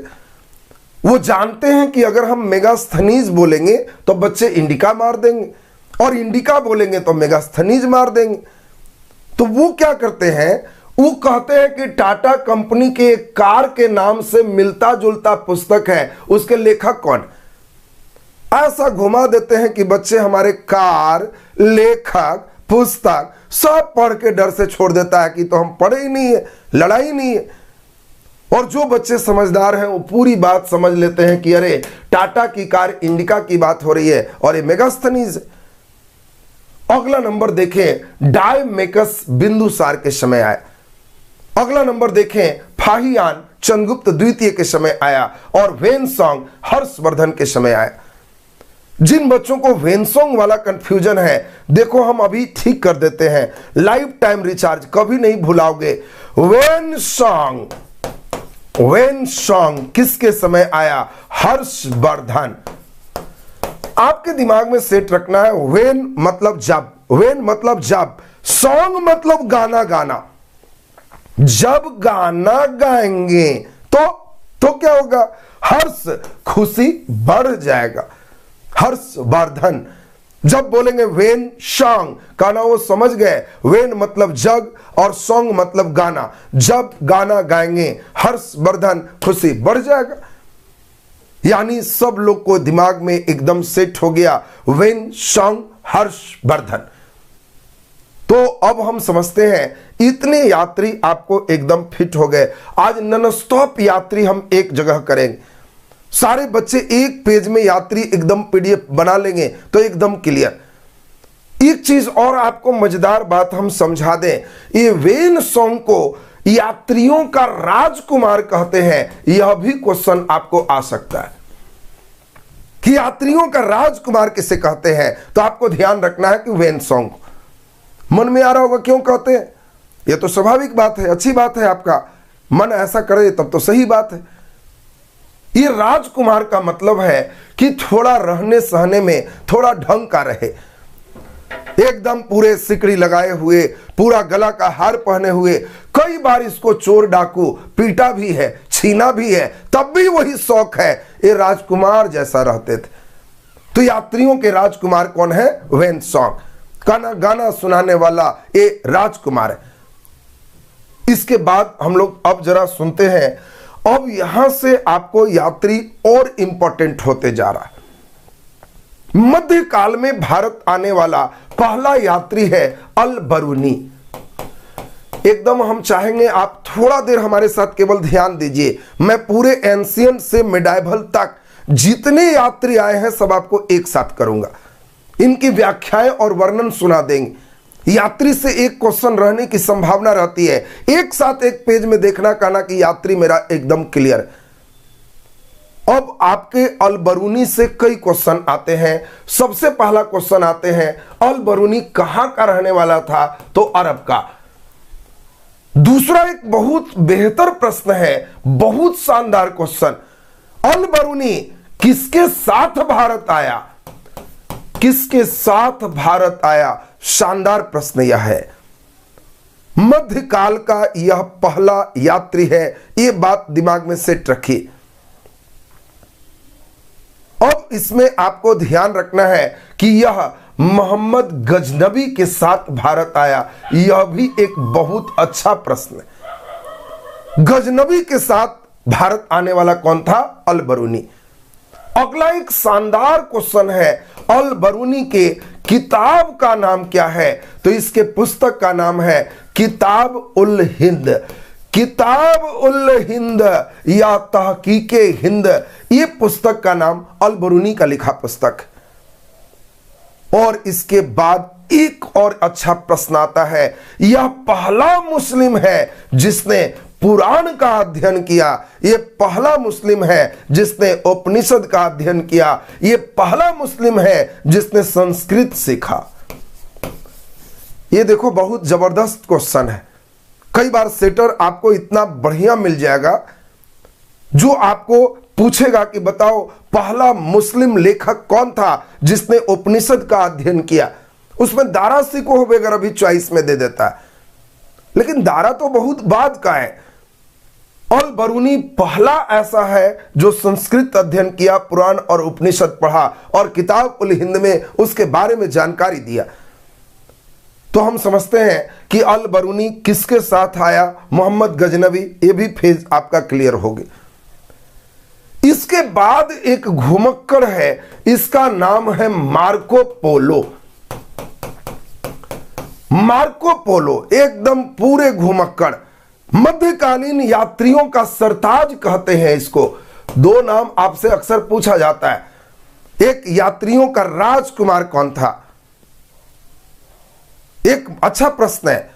वो जानते हैं कि अगर हम मेगास्थनीज बोलेंगे तो बच्चे इंडिका मार देंगे, और इंडिका बोलेंगे तो मेगास्थनीज मार देंगे। तो वो क्या करते हैं, वो कहते हैं कि टाटा कंपनी के एक कार के नाम से मिलता जुलता पुस्तक है, उसके लेखक कौन। ऐसा घुमा देते हैं कि बच्चे हमारे कार, लेखक, पुस्तक सब पढ़ के डर से छोड़ देता है कि तो हम पढ़े ही नहीं है, लड़ाई नहीं है। और जो बच्चे समझदार हैं वो पूरी बात समझ लेते हैं कि अरे टाटा की कार इंडिका की बात हो रही है, और ये मेगास्थनीज है। अगला नंबर देखें, डायमेकस बिंदुसार के समय आया। अगला नंबर देखें, फाहियान चंद्रगुप्त द्वितीय के समय आया, और वेन सॉन्ग हर्षवर्धन के समय आया। जिन बच्चों को वेन सॉन्ग वाला कंफ्यूजन है, देखो हम अभी ठीक कर देते हैं। लाइफ टाइम रिचार्ज कभी नहीं भुलाओगे। वेन सॉन्ग किसके समय आया, हर्षवर्धन। आपके दिमाग में सेट रखना है, वेन मतलब जब, वेन मतलब जब, सॉन्ग मतलब गाना गाना। जब गाना गाएंगे तो क्या होगा, हर्ष, खुशी बढ़ जाएगा। हर्षवर्धन। जब बोलेंगे वेन सॉन्ग, कहना वो समझ गए, वेन मतलब जग और सॉन्ग मतलब गाना। जब गाना गाएंगे हर्षवर्धन, खुशी बढ़ जाएगा। यानी सब लोग को दिमाग में एकदम सेट हो गया, वेन सॉन्ग हर्षवर्धन। तो अब हम समझते हैं, इतने यात्री आपको एकदम फिट हो गए। आज नॉन स्टॉप यात्री हम एक जगह करेंगे, सारे बच्चे एक पेज में यात्री एकदम पीडीएफ बना लेंगे तो एकदम क्लियर। एक चीज और आपको मजेदार बात हम समझा दें, ये वेन सॉन्ग को यात्रियों का राजकुमार कहते हैं। यह भी क्वेश्चन आपको आ सकता है कि यात्रियों का राजकुमार किसे कहते हैं, तो आपको ध्यान रखना है कि वेन सॉन्ग। मन में आ रहा होगा क्यों कहते हैं, यह तो स्वाभाविक बात है, अच्छी बात है, आपका मन ऐसा करे तब तो सही बात है। ये राजकुमार का मतलब है कि थोड़ा रहने सहने में थोड़ा ढंग का रहे, एकदम पूरे सिकड़ी लगाए हुए, पूरा गला का हार पहने हुए। कई बार इसको चोर डाकू पीटा भी है, छीना भी है, तब भी वही शौक है, ये राजकुमार जैसा रहते थे। तो यात्रियों के राजकुमार कौन है, वेन सॉन्ग, गाना सुनाने वाला ये राजकुमार है। इसके बाद हम लोग अब जरा सुनते हैं। अब यहां से आपको यात्री और इंपॉर्टेंट होते जा रहा है। मध्यकाल में भारत आने वाला पहला यात्री है अल बरूनी। एकदम हम चाहेंगे आप थोड़ा देर हमारे साथ केवल ध्यान दीजिए। मैं पूरे एंशिएंट से मिडाइवल तक जितने यात्री आए हैं सब आपको एक साथ करूंगा, इनकी व्याख्याएं और वर्णन सुना देंगे। यात्री से एक क्वेश्चन रहने की संभावना रहती है, एक साथ एक पेज में देखना, कहना कि यात्री मेरा एकदम क्लियर। अब आपके अल बरूनी से कई क्वेश्चन आते हैं। सबसे पहला क्वेश्चन आते हैं, अल बरूनी कहां का रहने वाला था, तो अरब का। दूसरा एक बहुत बेहतर प्रश्न है, बहुत शानदार क्वेश्चन, अल बरूनी किसके साथ भारत आया, किसके साथ भारत आया। शानदार प्रश्न यह है। मध्यकाल का यह पहला यात्री है, यह बात दिमाग में सेट रखिए। अब इसमें आपको ध्यान रखना है कि यह मोहम्मद गजनबी के साथ भारत आया। यह भी एक बहुत अच्छा प्रश्न है। गजनबी के साथ भारत आने वाला कौन था, अल बरूनी। अगला एक शानदार क्वेश्चन है, अल बरूनी के किताब का नाम क्या है? तो इसके पुस्तक का नाम है किताब उल हिंद। किताब उल हिंद या तहकीके हिंद, ये पुस्तक का नाम अल बरूनी का लिखा पुस्तक। और इसके बाद एक और अच्छा प्रश्न आता है, यह पहला मुस्लिम है जिसने पुराण का अध्ययन किया, यह पहला मुस्लिम है जिसने उपनिषद का अध्ययन किया, यह पहला मुस्लिम है जिसने संस्कृत सीखा। ये देखो बहुत जबरदस्त क्वेश्चन है। कई बार सेटर आपको इतना बढ़िया मिल जाएगा जो आपको पूछेगा कि बताओ पहला मुस्लिम लेखक कौन था जिसने उपनिषद का अध्ययन किया। उसमें दारा सिकोह वगैरह भी चॉइस में दे देता है, लेकिन दारा तो बहुत बाद का है। अल बरूनी पहला ऐसा है जो संस्कृत अध्ययन किया, पुराण और उपनिषद पढ़ा और किताब उल हिंद में उसके बारे में जानकारी दिया। तो हम समझते हैं कि अल बरूनी किसके साथ आया? मोहम्मद गजनवी। ये भी फेज आपका क्लियर हो गया। इसके बाद एक घुमक्कड़ है, इसका नाम है मार्को पोलो। मार्को पोलो एकदम पूरे घुमक्कड़, मध्यकालीन यात्रियों का सरताज कहते हैं इसको। दो नाम आपसे अक्सर पूछा जाता है, एक यात्रियों का राजकुमार कौन था? एक अच्छा प्रश्न है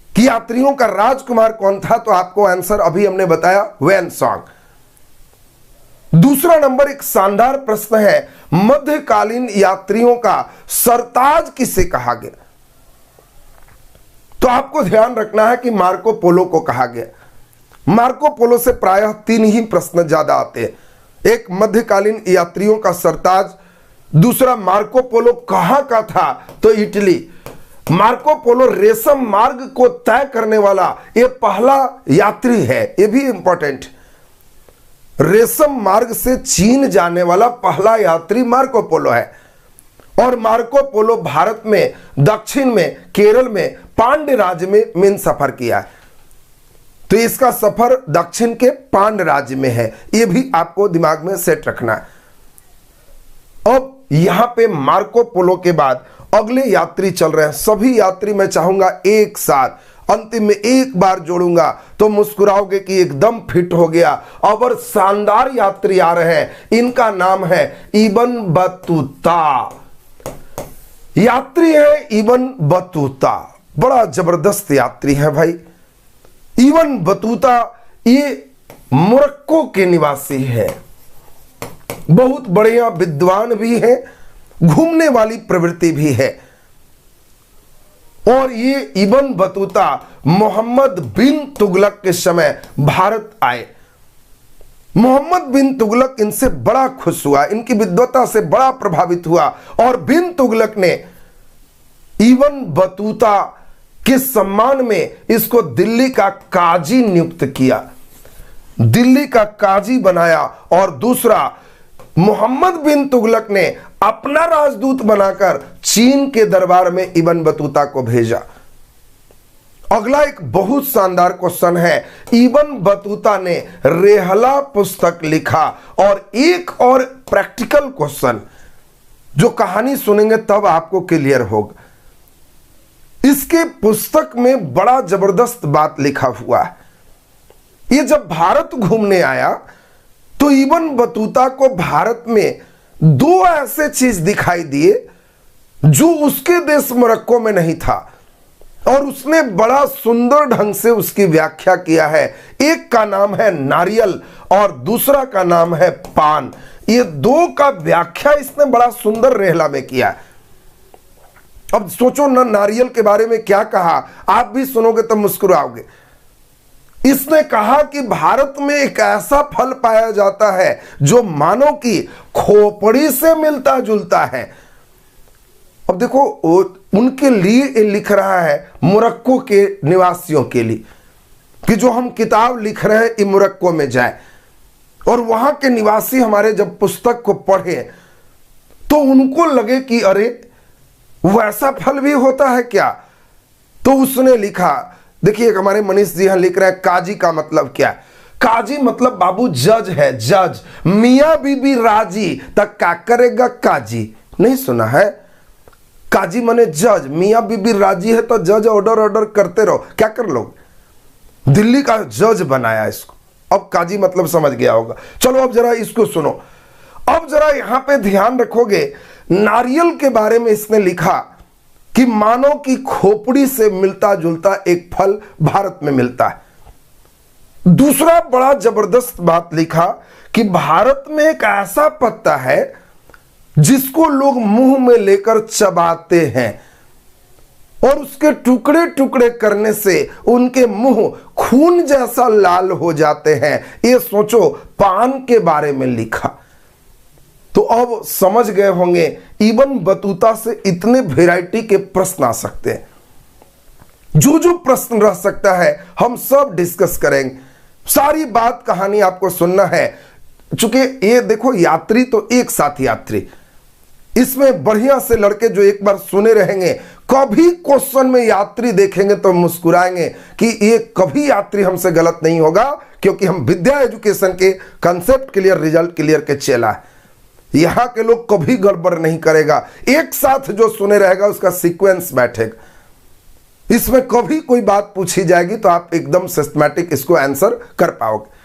कि यात्रियों का राजकुमार कौन था, तो आपको आंसर अभी हमने बताया, वैन सॉन्ग। दूसरा नंबर एक शानदार प्रश्न है, मध्यकालीन यात्रियों का सरताज किसे कहा गया? तो आपको ध्यान रखना है कि मार्को पोलो को कहा गया। मार्को पोलो से प्रायः 3 ही प्रश्न ज्यादा आते हैं। एक मध्यकालीन यात्रियों का सरताज, दूसरा मार्को पोलो कहां का था? तो इटली। मार्को पोलो रेशम मार्ग को तय करने वाला ये पहला यात्री है, ये भी इंपॉर्टेंट। रेशम मार्ग से चीन जाने वाला पहला यात्री मार्को पोलो है। और मार्को पोलो भारत में, दक्षिण में, केरल में, पांड्य राज्य में मेन सफर किया है। तो इसका सफर दक्षिण के पांड्य राज्य में है, यह भी आपको दिमाग में सेट रखना है। अब यहां पे मार्को पोलो के बाद अगले यात्री चल रहे हैं। सभी यात्री मैं चाहूंगा एक साथ अंतिम में एक बार जोड़ूंगा तो मुस्कुराओगे कि एकदम फिट हो गया। और शानदार यात्री आ रहे हैं, इनका नाम है इब्न बतूता। यात्री है इब्न बतूता, बड़ा जबरदस्त यात्री है भाई। इब्न बतूता ये मोरक्को के निवासी है, बहुत बढ़िया विद्वान भी है, घूमने वाली प्रवृत्ति भी है। और ये इब्न बतूता मोहम्मद बिन तुगलक के समय भारत आए। मोहम्मद बिन तुगलक इनसे बड़ा खुश हुआ, इनकी विद्वता से बड़ा प्रभावित हुआ और बिन तुगलक ने इब्न बतूता के सम्मान में इसको दिल्ली का काजी नियुक्त किया, दिल्ली का काजी बनाया। और दूसरा, मोहम्मद बिन तुगलक ने अपना राजदूत बनाकर चीन के दरबार में इब्न बतूता को भेजा। अगला एक बहुत शानदार क्वेश्चन है, इब्न बतूता ने रेहला पुस्तक लिखा। और एक और प्रैक्टिकल क्वेश्चन जो कहानी सुनेंगे तब आपको क्लियर होगा। इसके पुस्तक में बड़ा जबरदस्त बात लिखा हुआ है। ये जब भारत घूमने आया तो इब्न बतूता को भारत में 2 ऐसे चीज दिखाई दिए जो उसके देश मोरक्को में नहीं था, और उसने बड़ा सुंदर ढंग से उसकी व्याख्या किया है। एक का नाम है नारियल और दूसरा का नाम है पान। ये 2 का व्याख्या इसने बड़ा सुंदर रेहला में किया। अब सोचो ना, नारियल के बारे में क्या कहा, आप भी सुनोगे तो मुस्कुराओगे। इसने कहा कि भारत में एक ऐसा फल पाया जाता है जो मानव की खोपड़ी से मिलता जुलता है। अब देखो, उनके लिए लिख रहा है, मोरक्को के निवासियों के लिए, कि जो हम किताब लिख रहे हैं ये मोरक्को में जाए। और वहां के निवासी हमारे जब पुस्तक को पढ़े तो उनको लगे कि अरे वैसा फल भी होता है क्या। तो उसने लिखा, देखिए हमारे मनीष जी यहां लिख रहे हैं काजी का मतलब क्या है। काजी मतलब बाबू जज है, जज। मियां बीबी राजी तक क्या करेगा काजी, नहीं सुना है? काजी माने जज, मियां बीबी राजी है तो जज ऑर्डर ऑर्डर करते रहो, क्या कर लोगे? दिल्ली का जज बनाया इसको, अब काजी मतलब समझ गया होगा। चलो अब जरा इसको सुनो। अब जरा यहां पे ध्यान रखोगे, नारियल के बारे में इसने लिखा कि मानव की खोपड़ी से मिलता जुलता एक फल भारत में मिलता है। दूसरा बड़ा जबरदस्त बात लिखा कि भारत में एक ऐसा पत्ता है जिसको लोग मुंह में लेकर चबाते हैं और उसके टुकड़े टुकड़े करने से उनके मुंह खून जैसा लाल हो जाते हैं। ये सोचो, पान के बारे में लिखा। तो अब समझ गए होंगे इबन बतूता से इतने वैरायटी के प्रश्न आ सकते हैं। जो जो प्रश्न रह सकता है हम सब डिस्कस करेंगे। सारी बात कहानी आपको सुनना है, चूंकि ये देखो यात्री तो एक साथ यात्री, इसमें बढ़िया से लड़के जो एक बार सुने रहेंगे, कभी क्वेश्चन में यात्री देखेंगे तो मुस्कुराएंगे कि ये कभी यात्री हमसे गलत नहीं होगा, क्योंकि हम विद्या एजुकेशन के कंसेप्ट क्लियर रिजल्ट क्लियर के चेला है। यहां के लोग कभी गड़बड़ नहीं करेगा, एक साथ जो सुने रहेगा उसका सीक्वेंस बैठेगा। इसमें कभी कोई बात पूछी जाएगी तो आप एकदम सिस्टमैटिक इसको आंसर कर पाओगे।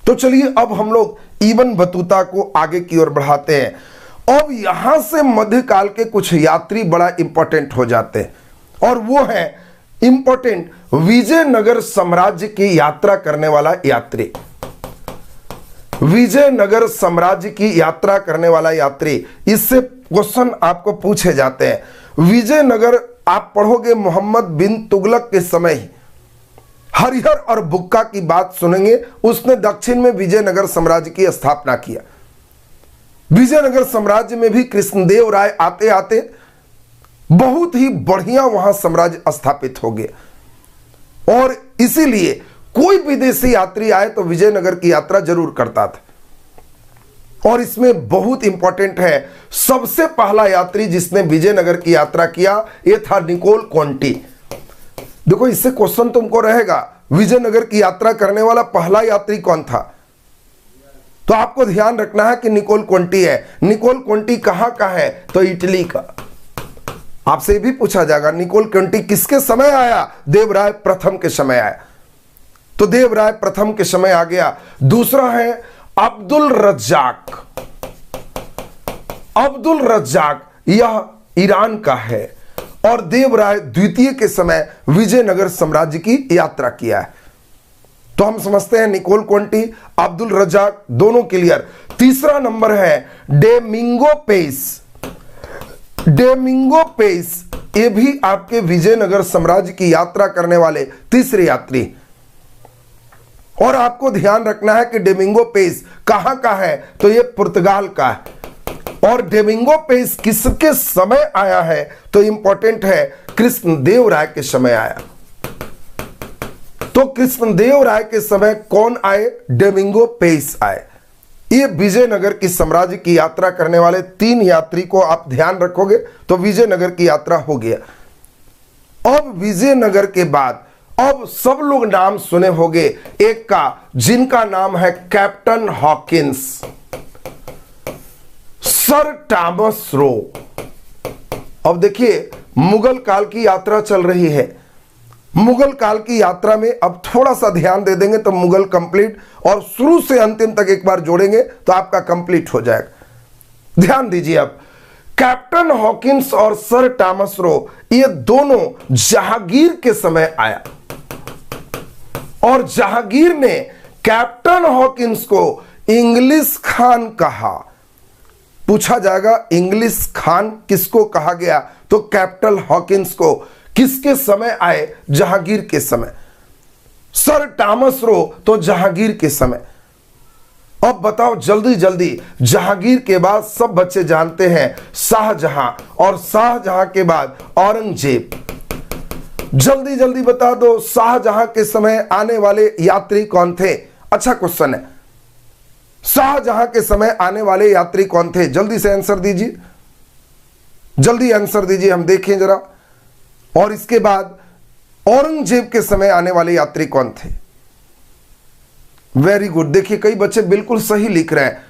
तो चलिए अब हम लोग इबन बतूता को आगे की ओर बढ़ाते हैं। अब यहां से मध्यकाल के कुछ यात्री बड़ा इंपॉर्टेंट हो जाते हैं और वो है इंपॉर्टेंट विजयनगर साम्राज्य की यात्रा करने वाला यात्री। विजयनगर साम्राज्य की यात्रा करने वाला यात्री, इससे क्वेश्चन आपको पूछे जाते हैं। विजयनगर आप पढ़ोगे मोहम्मद बिन तुगलक के समय ही हरिहर और बुक्का की बात सुनेंगे। उसने दक्षिण में विजयनगर साम्राज्य की स्थापना किया। विजयनगर साम्राज्य में भी कृष्णदेव राय आते आते बहुत ही बढ़िया वहां साम्राज्य स्थापित हो गया और इसीलिए कोई विदेशी यात्री आए तो विजयनगर की यात्रा जरूर करता था। और इसमें बहुत इंपॉर्टेंट है, सबसे पहला यात्री जिसने विजयनगर की यात्रा किया यह था निकोल कोंटी। देखो इससे क्वेश्चन तुमको रहेगा, विजयनगर की यात्रा करने वाला पहला यात्री कौन था? तो आपको ध्यान रखना है कि निकोल कोंटी है। निकोल कोंटी कहां का है? तो इटली का। आपसे भी पूछा जाएगा निकोल कोंटी किसके समय आया? देवराय प्रथम के समय आया, तो देवराय प्रथम के समय आ गया। दूसरा है अब्दुल रज्जाक। अब्दुल रज्जाक यह ईरान का है और देवराय द्वितीय के समय विजयनगर साम्राज्य की यात्रा किया है। तो हम समझते हैं निकोल कोंटी, अब्दुल रज्जाक दोनों क्लियर। तीसरा नंबर है डेमिंगो पेस। डेमिंगो पेस ये भी आपके विजयनगर साम्राज्य की यात्रा करने वाले तीसरे यात्री। और आपको ध्यान रखना है कि डेमिंगो पेस कहां का है? तो ये पुर्तगाल का है। और डेमिंगो पेस किसके समय आया है? तो इंपॉर्टेंट है कृष्णदेव राय के समय आया। तो कृष्णदेव राय के समय कौन आए? डेमिंगो पेस आए। ये विजयनगर की साम्राज्य की यात्रा करने वाले तीन यात्री को आप ध्यान रखोगे तो विजयनगर की यात्रा हो गया। अब विजयनगर के बाद अब सब लोग नाम सुने होंगे एक का, जिनका नाम है captain Hawkins, sir Thomas Roe. अब देखिए मुगल काल की यात्रा चल रही है। मुगल काल की यात्रा में अब थोड़ा सा ध्यान दे देंगे तो मुगल कंप्लीट, और शुरू से अंतिम तक एक बार जोड़ेंगे तो आपका कंप्लीट हो जाएगा। ध्यान दीजिए, अब कैप्टन हॉकिंस और सर टॉमस रो ये दोनों जहांगीर के समय आया और जहांगीर ने कैप्टन हॉकिंस को इंग्लिश खान कहा। पूछा जाएगा इंग्लिश खान किसको कहा गया? तो कैप्टन हॉकिंस को। किसके समय आए? जहांगीर के समय। सर टॉमस रो तो जहांगीर के समय। अब बताओ जल्दी जल्दी, जहांगीर के बाद सब बच्चे जानते हैं शाहजहां, और शाहजहां के बाद औरंगजेब। जल्दी जल्दी बता दो शाहजहां के समय आने वाले यात्री कौन थे? अच्छा क्वेश्चन है, शाहजहां के समय आने वाले यात्री कौन थे? जल्दी से आंसर दीजिए, जल्दी आंसर दीजिए, हम देखें जरा। और इसके बाद औरंगजेब के समय आने वाले यात्री कौन थे? Very good. देखिए कई बच्चे बिल्कुल सही लिख रहे हैं।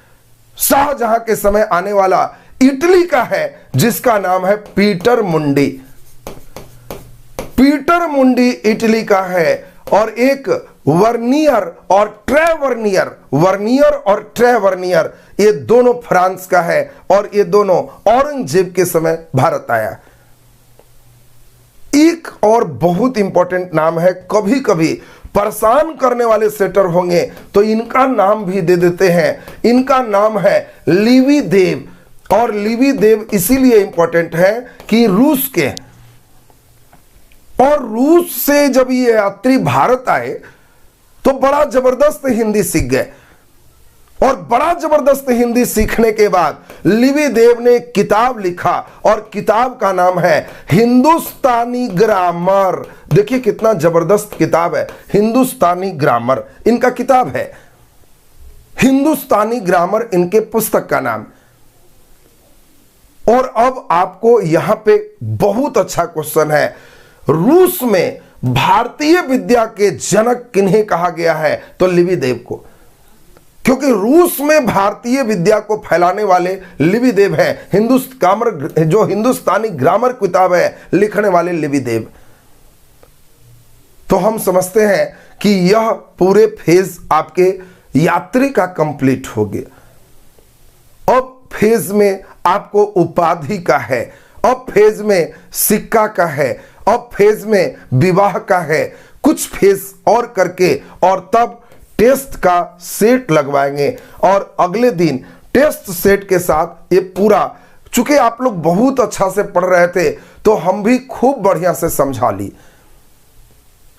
शाहजहां के समय आने वाला इटली का है जिसका नाम है पीटर मुंडी। पीटर मुंडी इटली का है। और एक वर्नियर और ट्रेवर्नियर, वर्नियर और ट्रेवर्नियर, ये दोनों फ्रांस का है और ये दोनों औरंगजेब के समय भारत आया। एक और बहुत इंपॉर्टेंट नाम है, कभी कभी परेशान करने वाले सेटर होंगे तो इनका नाम भी दे देते हैं। इनका नाम है लिवी देव। और लिवी देव इसीलिए इंपॉर्टेंट है कि रूस के, और रूस से जब ये यात्री भारत आए तो बड़ा जबरदस्त हिंदी सीख गए। और बड़ा जबरदस्त हिंदी सीखने के बाद लिवी देव ने एक किताब लिखा और किताब का नाम है हिंदुस्तानी ग्रामर। देखिए कितना जबरदस्त किताब है, हिंदुस्तानी ग्रामर इनका किताब है। हिंदुस्तानी ग्रामर इनके पुस्तक का नाम। और अब आपको यहां पे बहुत अच्छा क्वेश्चन है, रूस में भारतीय विद्या के जनक किन्हें कहा गया है? तो लिवी देव को, क्योंकि रूस में भारतीय विद्या को फैलाने वाले लिवी देव हैं। जो हिंदुस्तानी ग्रामर किताब है लिखने वाले लिवी देव। तो हम समझते हैं कि यह पूरे फेज आपके यात्री का कंप्लीट हो गया। अब फेज में आपको उपाधि का है, अब फेज में सिक्का का है, अब फेज में विवाह का है, कुछ फेज और करके और तब टेस्ट का सेट लगवाएंगे। और अगले दिन टेस्ट सेट के साथ ये पूरा, चूंकि आप लोग बहुत अच्छा से पढ़ रहे थे तो हम भी खूब बढ़िया से समझा ली।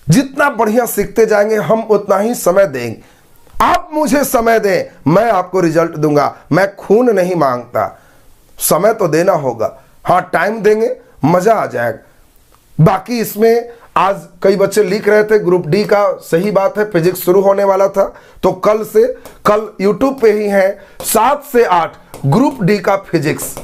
जितना बढ़िया सीखते जाएंगे हम उतना ही समय देंगे। आप मुझे समय दें, मैं आपको रिजल्ट दूंगा। मैं खून नहीं मांगता, समय तो देना होगा। हाँ टाइम देंगे, मजा आ जाएगा। बाकी इसमें आज कई बच्चे लिख रहे थे ग्रुप डी का, सही बात है, फिजिक्स शुरू होने वाला था तो कल यूट्यूब पे ही है 7 से 8 ग्रुप डी का फिजिक्स,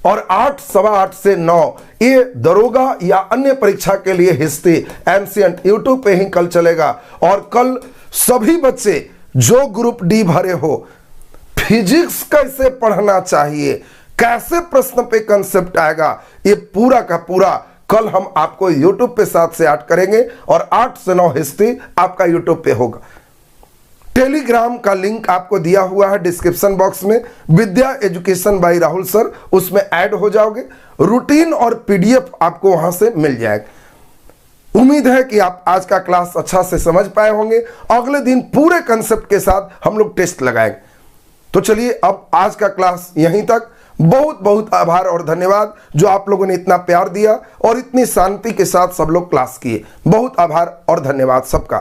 और 8 सवा 8 से 9 ये दरोगा या अन्य परीक्षा के लिए हिस्ट्री एंशिएंट यूट्यूब पे ही कल चलेगा। और कल सभी बच्चे जो ग्रुप डी भरे हो, फिजिक्स कैसे पढ़ना चाहिए, कैसे प्रश्न पे कंसेप्ट आएगा, ये पूरा का पूरा कल हम आपको YouTube पे 7 से 8 करेंगे और 8 से 9 हिस्ट्री आपका YouTube पे होगा। टेलीग्राम का लिंक आपको दिया हुआ है डिस्क्रिप्शन बॉक्स में, विद्या एजुकेशन बाय राहुल सर, उसमें ऐड हो जाओगे। रूटीन और PDF आपको वहां से मिल जाएगा। उम्मीद है कि आप आज का क्लास अच्छा से समझ पाए होंगे। अगले दिन पूरे कंसेप्ट के साथ हम लोग टेस्ट लगाएंगे। तो चलिए अब आज का क्लास यहीं तक। बहुत बहुत आभार और धन्यवाद जो आप लोगों ने इतना प्यार दिया और इतनी शांति के साथ सब लोग क्लास किए। बहुत आभार और धन्यवाद सबका।